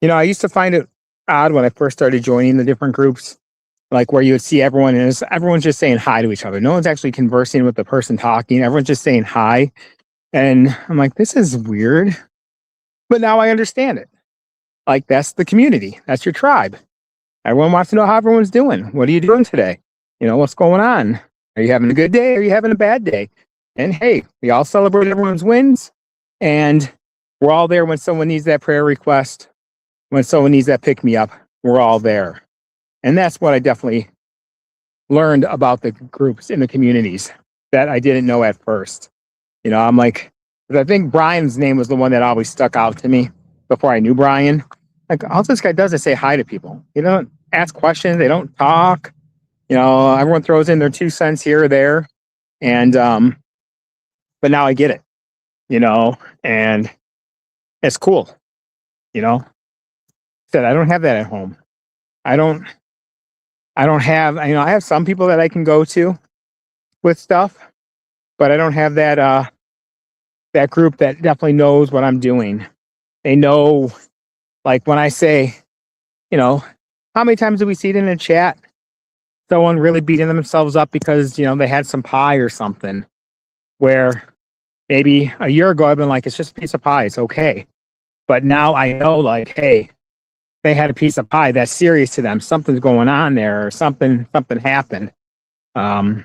[SPEAKER 1] I used to find it odd when I first started joining the different groups, like where you would see everyone and everyone's just saying hi to each other. No one's actually conversing with the person talking. Everyone's just saying hi. And I'm like, this is weird. But now I understand it. Like, that's the community. That's your tribe. Everyone wants to know how everyone's doing. What are you doing today? What's going on? Are you having a good day? Or are you having a bad day? And hey, we all celebrate everyone's wins. And we're all there when someone needs that prayer request, when someone needs that pick me up. We're all there. And that's what I definitely learned about the groups in the communities that I didn't know at first. I'm like, I think Brian's name was the one that always stuck out to me before I knew Brian. Like, all this guy does is say hi to people. They don't ask questions. They don't talk. Everyone throws in their 2 cents here or there. And, but now I get it, and it's cool. That I don't have that at home. I don't have, I have some people that I can go to with stuff, but I don't have that, that group that definitely knows what I'm doing. They know, like when I say, you know, how many times do we see it in a chat? Someone really beating themselves up because, they had some pie or something, where maybe a year ago I've been like, it's just a piece of pie, it's okay. But now I know, like, hey, they had a piece of pie that's serious to them. Something's going on there, or something happened. Um,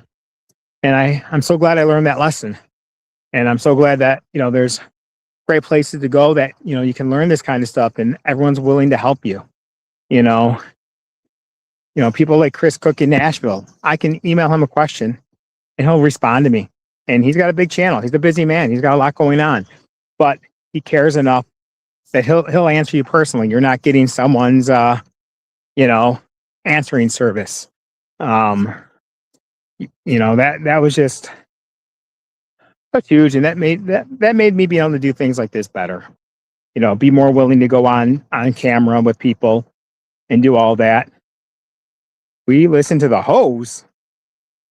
[SPEAKER 1] and I'm so glad I learned that lesson. And I'm so glad that, there's great places to go that, you can learn this kind of stuff and everyone's willing to help you. You know, people like Chris Cook in Nashville. I can email him a question and he'll respond to me. And he's got a big channel. He's a busy man. He's got a lot going on. But he cares enough that he'll answer you personally. You're not getting someone's answering service. That was just that's huge, and that made me be able to do things like this better. Be more willing to go on camera with people and do all that. We listen to the hose.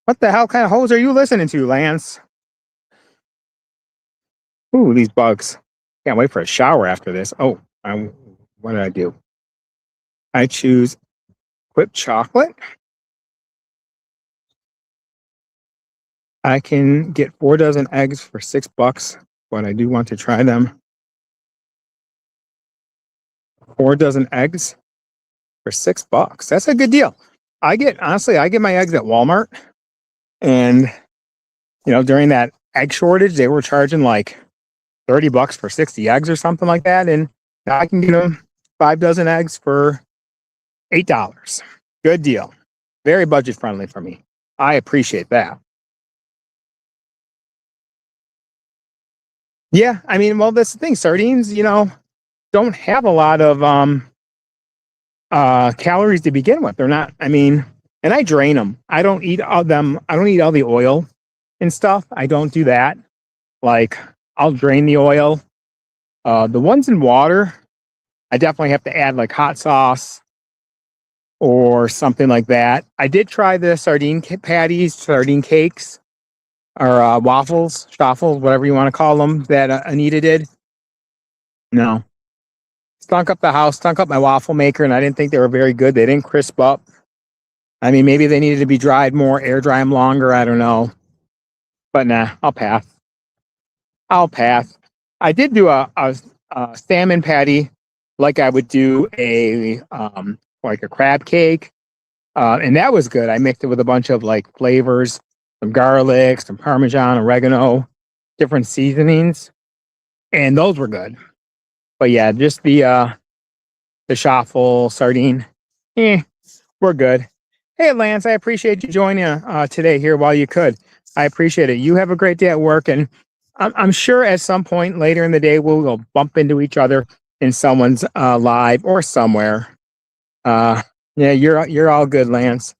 [SPEAKER 1] What the hell kind of hose are you listening to, Lance? Ooh, these bugs. Can't wait for a shower after this. Oh, what did I do? I choose Quip chocolate. I can get 4 dozen eggs for $6, but I do want to try them. 4 dozen eggs for $6. That's a good deal. I get my eggs at Walmart, and during that egg shortage, they were charging like $30 for 60 eggs or something like that, and now I can get them 5 dozen eggs for $8. Good deal. Very budget friendly for me. I appreciate that. Yeah, I mean, well, that's the thing. Sardines, don't have a lot of calories to begin with. They're not. I mean, and I drain them. I don't eat all them. I don't eat all the oil and stuff. I don't do that. Like, I'll drain the oil. The ones in water, I definitely have to add like hot sauce or something like that. I did try the sardine patties, sardine cakes, or waffles, shuffles, whatever you want to call them, that Anita did. No. Stunk up the house, stunk up my waffle maker, and I didn't think they were very good. They didn't crisp up. I mean, maybe they needed to be dried more, air dry them longer. I don't know. But nah, I'll pass. I did do a salmon patty, like I would do like a crab cake. And that was good. I mixed it with a bunch of like flavors, some garlic, some Parmesan, oregano, different seasonings. And those were good. But yeah, just the shuffle sardine, we're good. Hey, Lance, I appreciate you joining today here while you could. I appreciate it. You have a great day at work, and I'm sure at some point later in the day we'll bump into each other in someone's live or somewhere. Yeah, you're all good, Lance.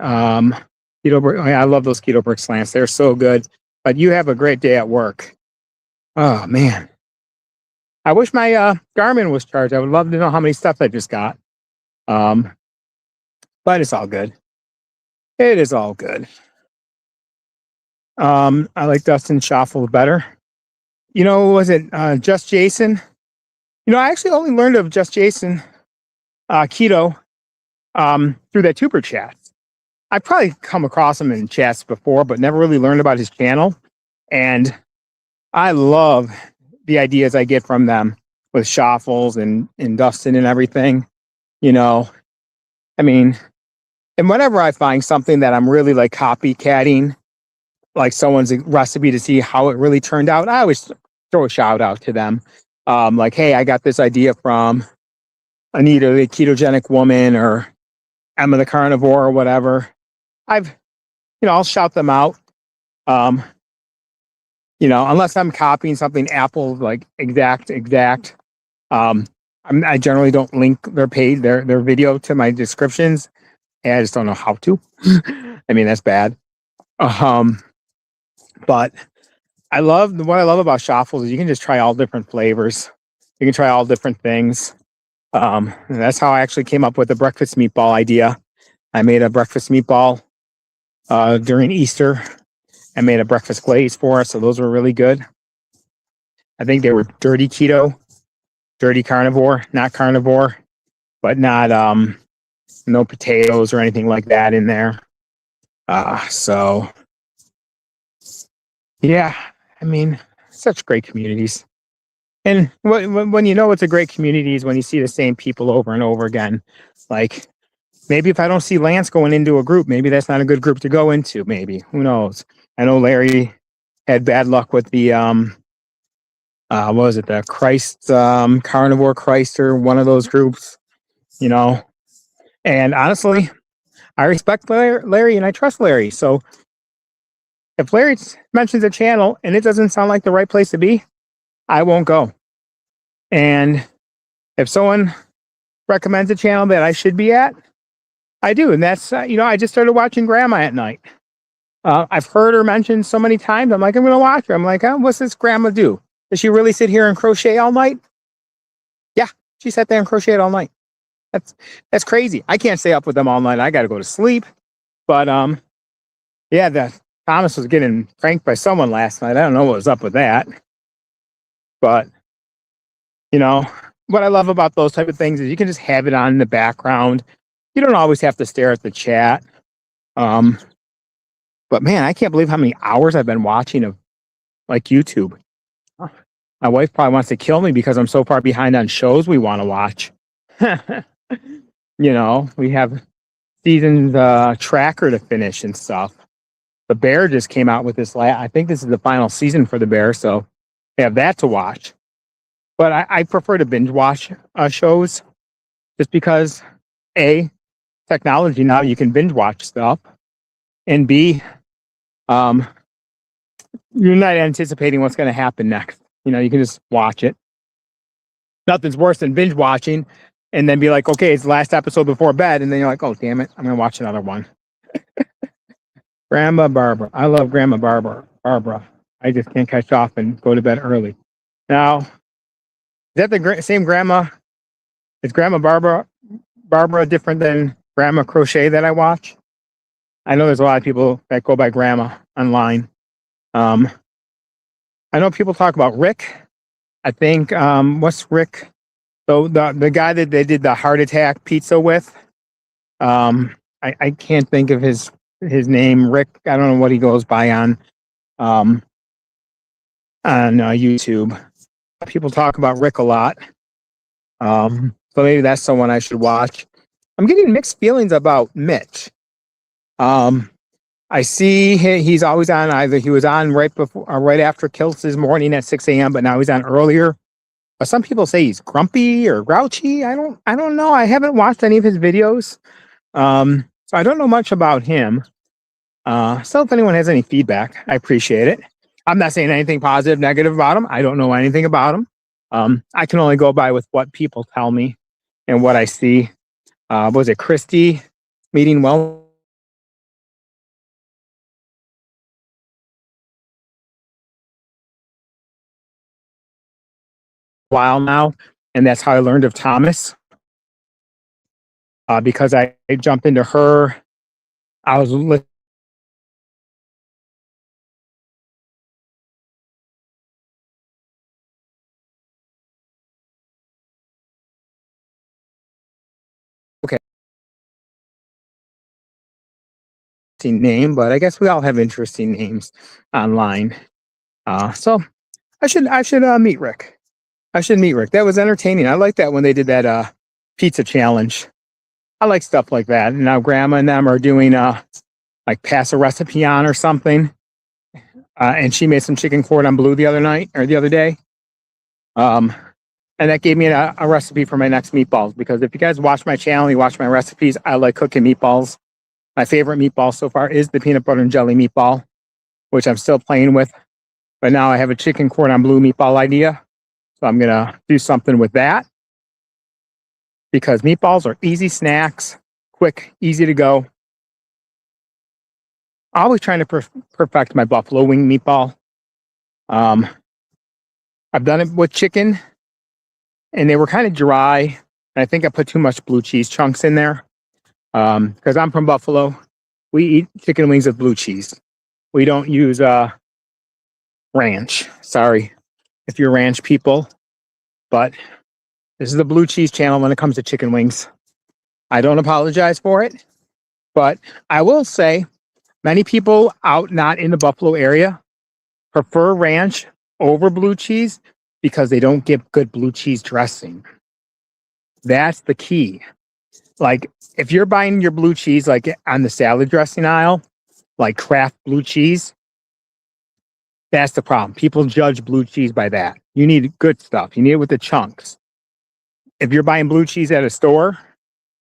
[SPEAKER 1] Keto, I love those keto bricks, Lance. They're so good. But you have a great day at work. Oh man, I wish my Garmin was charged. I would love to know how many stuff I just got. But it's all good. It is all good. I like Dustin Shuffle better. Was it Just Jason? I actually only learned of Just Jason keto through that Tuber chat. I've probably come across him in chats before, but never really learned about his channel. And I love the ideas I get from them with Shuffles and Dustin and everything. I mean, and whenever I find something that I'm really like copycatting, like someone's recipe to see how it really turned out, I always throw a shout out to them. Like, hey, I got this idea from Anita, the ketogenic woman, or Emma the carnivore, or whatever. I'll shout them out. Unless I'm copying something Apple like exact. I generally don't link their page, their video to my descriptions. And I just don't know how to. I mean, that's bad. But what I love about Shuffles is you can just try all different flavors. You can try all different things. And that's how I actually came up with the breakfast meatball idea. I made a breakfast meatball during Easter. I made a breakfast glaze for us, so those were really good. I think they were dirty keto, dirty carnivore, not carnivore, but not no potatoes or anything like that in there. So yeah, I mean, such great communities. And when you know it's a great community is when you see the same people over and over again. Like maybe if I don't see Lance going into a group, maybe that's not a good group to go into. Maybe, who knows? I know Larry had bad luck with the what was it, the Christ Carnivore Christ or one of those groups, you know. And honestly, I respect Larry and I trust Larry. So if Larry mentions a channel and it doesn't sound like the right place to be, I won't go. And if someone recommends a channel that I should be at, I do. And that's, I just started watching Grandma at night. I've heard her mentioned so many times. I'm like, I'm going to watch her. I'm like, what's this Grandma do? Does she really sit here and crochet all night? Yeah, she sat there and crocheted all night. That's crazy. I can't stay up with them all night. I got to go to sleep. But yeah, Thomas was getting pranked by someone last night. I don't know what was up with that. But what I love about those type of things is you can just have it on in the background. You don't always have to stare at the chat. But man, I can't believe how many hours I've been watching of like YouTube. My wife probably wants to kill me because I'm so far behind on shows we want to watch. We have seasons tracker to finish and stuff. The Bear just came out with this I think this is the final season for The Bear, so we have that to watch. But I prefer to binge watch shows just because A, technology now, you can binge watch stuff, and B, you're not anticipating what's going to happen next. You can just watch it. Nothing's worse than binge watching and then be like, okay, it's the last episode before bed, and then you're like, oh, damn it, I'm going to watch another one. Grandma Barbara. I love Grandma Barbara. I just can't catch off and go to bed early. Now, is that the same grandma? Is Grandma Barbara different than Grandma Crochet that I watch? I know there's a lot of people that go by Grandma online. I know people talk about Rick. I think what's Rick? So the guy that they did the heart attack pizza with. I can't think of his name. Rick. I don't know what he goes by on YouTube. People talk about Rick a lot. So maybe that's someone I should watch. I'm getting mixed feelings about Mitch. I see he's always on. Either he was on right before or right after Kiltz's morning at 6 a.m., but now he's on earlier. But some people say he's grumpy or grouchy. I don't know. I haven't watched any of his videos. So I don't know much about him. So if anyone has any feedback, I appreciate it. I'm not saying anything positive, negative about him. I don't know anything about him. I can only go by with what people tell me and what I see. Was it Christy meeting well? While now, and that's how I learned of Thomas. Because I jumped into her. I was listening. Okay. Name, but I guess we all have interesting names online. So I should meet Rick. I should meet Rick. That was entertaining. I like that when they did that pizza challenge. I like stuff like that. And now Grandma and them are doing like pass a recipe on or something. And she made some chicken cordon bleu the other day. And that gave me a recipe for my next meatballs, because if you guys watch my channel, you watch my recipes, I like cooking meatballs. My favorite meatball so far is the peanut butter and jelly meatball, which I'm still playing with. But now I have a chicken cordon bleu meatball idea. So I'm going to do something with that, because meatballs are easy snacks, quick, easy to go. Always trying to perfect my buffalo wing meatball. I've done it with chicken, and they were kind of dry. And I think I put too much blue cheese chunks in there. Because I'm from Buffalo. We eat chicken wings with blue cheese. We don't use ranch. Sorry. if you're ranch people, but this is the Blue Cheese channel when it comes to chicken wings. I don't apologize for it, but I will say many people out not in the Buffalo area prefer ranch over blue cheese because they don't get good blue cheese dressing. That's the key. Like if you're buying your blue cheese like on the salad dressing aisle, like Kraft blue cheese, that's the problem. People judge blue cheese by that. You need good stuff. You need it with the chunks. If you're buying blue cheese at a store,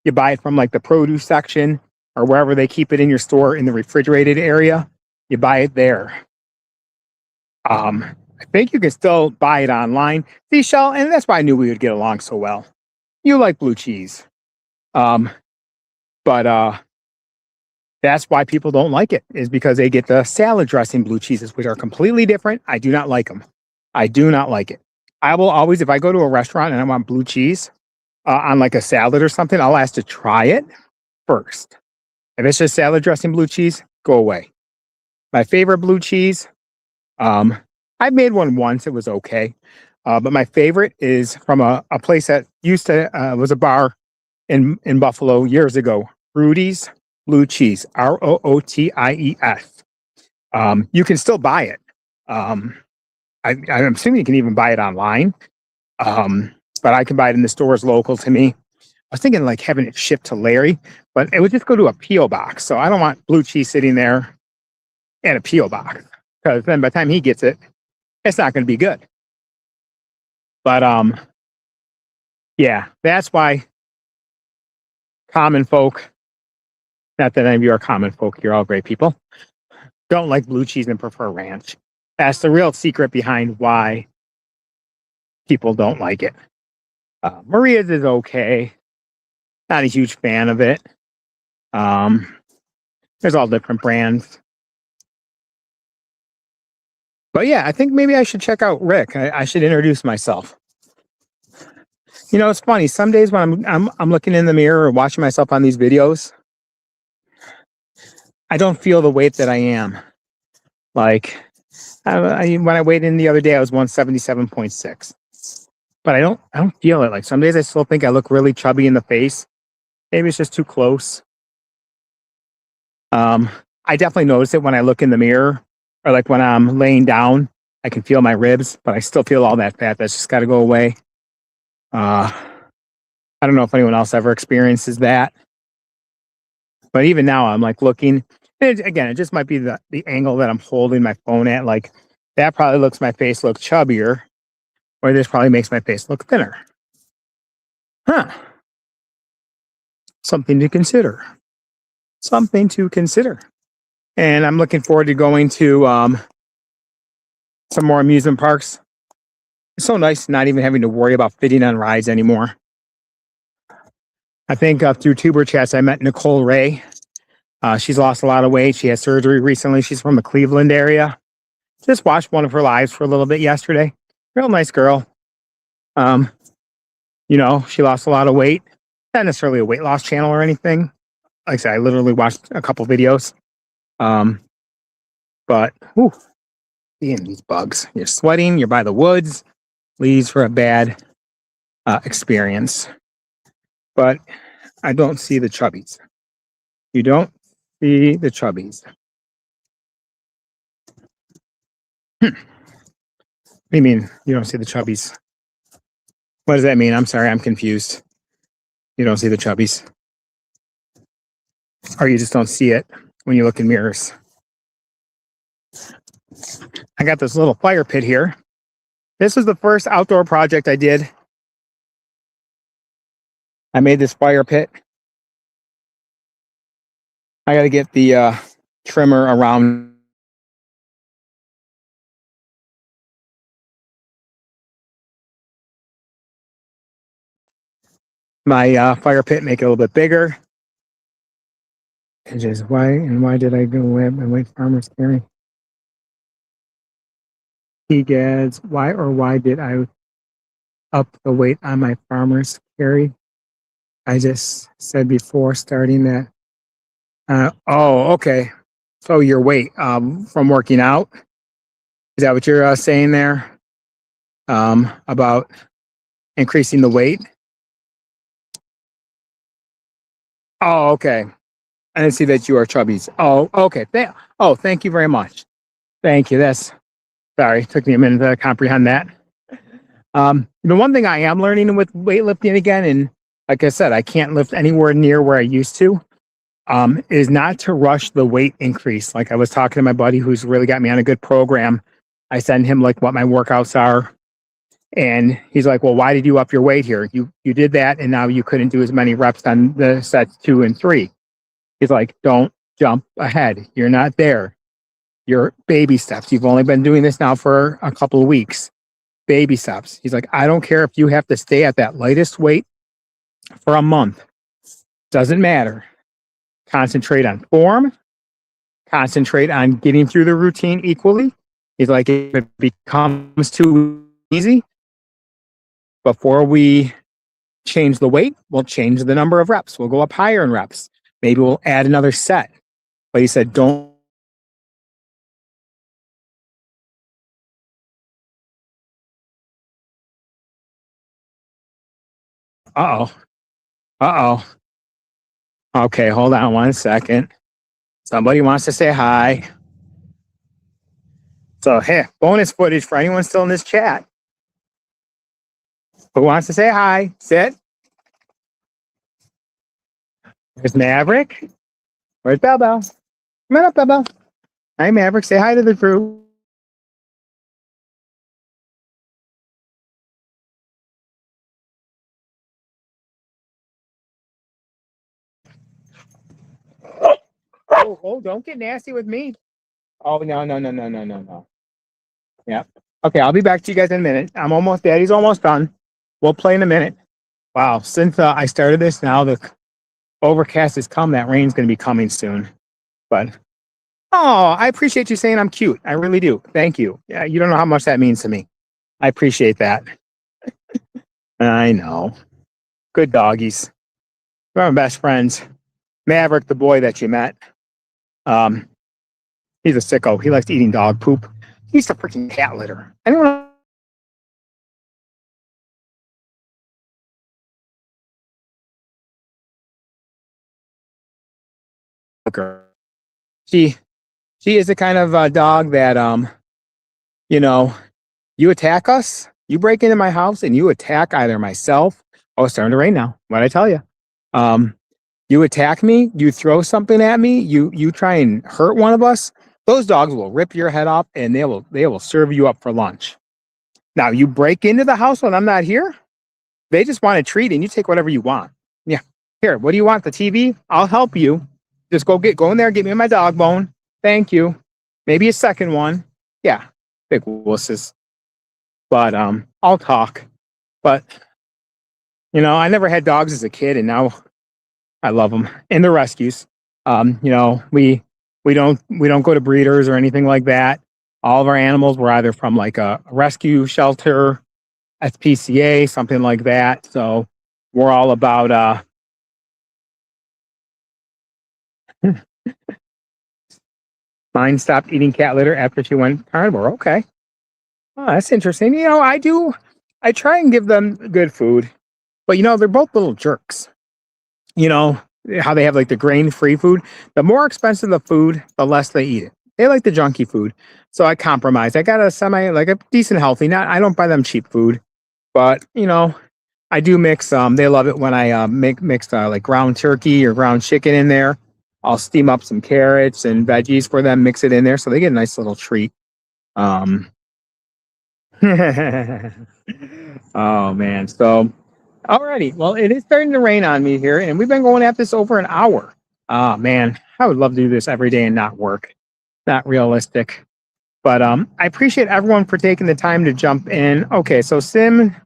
[SPEAKER 1] you buy it from like the produce section or wherever they keep it in your store in the refrigerated area. You buy it there. I think you can still buy it online. See, Shell, and that's why I knew we would get along so well. You like blue cheese. But that's why people don't like it, is because they get the salad dressing blue cheeses, which are completely different. I do not like them. I do not like it. I will always, if I go to a restaurant and I want blue cheese on like a salad or something, I'll ask to try it first. If it's just salad dressing blue cheese, go away. My favorite blue cheese, I made one once. It was okay. But my favorite is from a place that used to, was a bar in Buffalo years ago, Rudy's Blue Cheese, Rooties. You can still buy it. I'm assuming you can even buy it online. But I can buy it in the stores local to me. I was thinking like having it shipped to Larry, but it would just go to a P.O. box. So I don't want blue cheese sitting there in a P.O. box, because then by the time he gets it, it's not going to be good. But yeah, that's why common folk, not that any of you are common folk, you're all great people, don't like blue cheese and prefer ranch. That's the real secret behind why people don't like it. Maria's is okay. Not a huge fan of it. There's all different brands. But yeah, I think maybe I should check out Rick. I should introduce myself. You know, it's funny. Some days when I'm looking in the mirror or watching myself on these videos, I don't feel the weight that I am. Like when I weighed in the other day, I was 177.6. But I don't feel it. Like some days I still think I look really chubby in the face. Maybe it's just too close. I definitely notice it when I look in the mirror, or like when I'm laying down, I can feel my ribs, but I still feel all that fat. That's just got to go away. I don't know if anyone else ever experiences that. But even now, I'm like looking. And again, it just might be the angle that I'm holding my phone at. Like that probably looks my face look chubbier, or this probably makes my face look thinner. Huh. Something to consider. Something to consider. And I'm looking forward to going to some more amusement parks. It's so nice not even having to worry about fitting on rides anymore. I think through Tuber Chats, I met Nicole Ray. She's lost a lot of weight. She had surgery recently. She's from the Cleveland area. Just watched one of her lives for a little bit yesterday. Real nice girl. You know, she lost a lot of weight. Not necessarily a weight loss channel or anything. Like I said, I literally watched a couple videos. But, whew, seeing these bugs. You're sweating, you're by the woods. Leaves for a bad experience. But I don't see the chubbies. You don't see the chubbies. What do you mean you don't see the chubbies? What does that mean? I'm sorry, I'm confused. You don't see the chubbies. Or you just don't see it when you look in mirrors. I got this little fire pit here. This is the first outdoor project I did. I made this fire pit. I got to get the trimmer around. My fire pit, make it a little bit bigger. And just why did I go away and wait farmers carry? Egads, why did I up the weight on my farmers carry? I just said before starting that. Oh, okay. So your weight from working out. Is that what you're saying there? about increasing the weight. Oh, okay. I didn't see that you are chubbies. Oh, okay. Thank you very much. Thank you. That's sorry. Took me a minute to comprehend that. The one thing I am learning with weightlifting again, and like I said, I can't lift anywhere near where I used to, is not to rush the weight increase. Like I was talking to my buddy who's really got me on a good program. I send him like what my workouts are. And he's like, well, why did you up your weight here? You did that and now you couldn't do as many reps on the sets 2 and 3. He's like, don't jump ahead. You're not there. You're baby steps. You've only been doing this now for a couple of weeks. Baby steps. He's like, I don't care if you have to stay at that lightest weight for a month. Doesn't matter. Concentrate on form. Concentrate on getting through the routine equally. He's like, if it becomes too easy, before we change the weight, we'll change the number of reps. We'll go up higher in reps. Maybe we'll add another set. But he said, don't. Uh-oh. Uh-oh. Okay, hold on one second. Somebody wants to say hi. So, hey, bonus footage for anyone still in this chat. Who wants to say hi? Sit. There's Maverick. Where's Bell Bell? Come on up, Bell Bell. Hi, Maverick. Say hi to the crew. Oh, don't get nasty with me. Oh, no. Yeah. Okay, I'll be back to you guys in a minute. I'm almost, Daddy's almost done. We'll play in a minute. Wow, since I started this, now the overcast has come. That rain's going to be coming soon. But, oh, I appreciate you saying I'm cute. I really do. Thank you. Yeah, you don't know how much that means to me. I appreciate that. I know. Good doggies. We're my best friends. Maverick, the boy that you met. He's a sicko. He likes eating dog poop. He's a freaking cat litter. Anyone? She is the kind of dog that you attack us, you break into my house and you attack either myself. Oh, it's starting to rain now. What'd I tell you? You attack me, you throw something at me, you try and hurt one of us. Those dogs will rip your head off and they will serve you up for lunch. Now you break into the house when I'm not here. They just want a treat and you take whatever you want. Yeah. Here, what do you want? The TV? I'll help you. Just go in there, get me my dog bone. Thank you. Maybe a second one. Yeah. Big wusses. But I'll talk. But I never had dogs as a kid and now I love them. And the rescues. We don't go to breeders or anything like that. All of our animals were either from like a rescue shelter, SPCA, something like that. So we're all about mine stopped eating cat litter after she went carnivore. Okay. Oh, that's interesting. I try and give them good food, but they're both little jerks. How they have like the grain-free food. The more expensive the food, the less they eat it. They like the junky food. So I compromise. I got a decent healthy, I don't buy them cheap food, but I do mix. They love it when I mix like ground turkey or ground chicken in there. I'll steam up some carrots and veggies for them, mix it in there, so they get a nice little treat. Oh man. So, alrighty. Well, it is starting to rain on me here, and we've been going at this over an hour. Oh man, I would love to do this every day and not work. Not realistic. But I appreciate everyone for taking the time to jump in. Okay, so Sim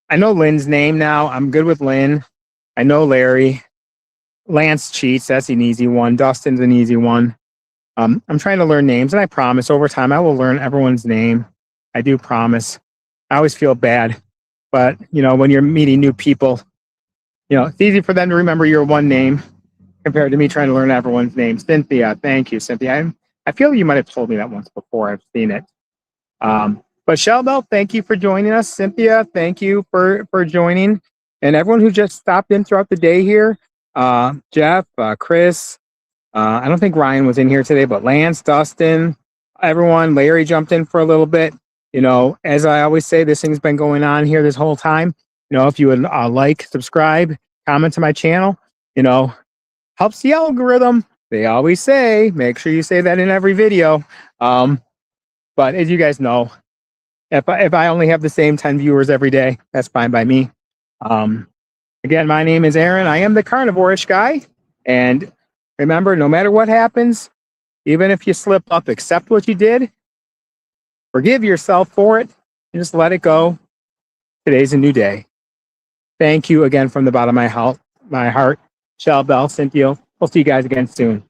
[SPEAKER 1] I know Lynn's name now. I'm good with Lynn. I know Larry. Lance cheats. That's an easy one. Dustin's an easy one. I'm trying to learn names, and I promise over time I will learn everyone's name. I do promise. I always feel bad, but when you're meeting new people, it's easy for them to remember your one name. compared to me trying to learn everyone's name. Cynthia, thank you, Cynthia. I feel you might have told me that once before. I've seen it. But Shelbel, thank you for joining us. Cynthia, thank you for joining. And everyone who just stopped in throughout the day here, Jeff, Chris, I don't think Ryan was in here today, but Lance, Dustin, everyone, Larry jumped in for a little bit. You know, as I always say, this thing's been going on here this whole time. You know, if you would like, subscribe, comment to my channel, you know, helps the algorithm. They always say, make sure you say that in every video. But as you guys know, if I only have the same 10 viewers every day, that's fine by me. Again, my name is Aaron. I am the carnivore-ish guy. And remember, no matter what happens, even if you slip up, accept what you did, forgive yourself for it, and just let it go. Today's a new day. Thank you again from the bottom of my heart, Shelbel, Cynthia. We'll see you guys again soon.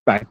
[SPEAKER 1] Bye.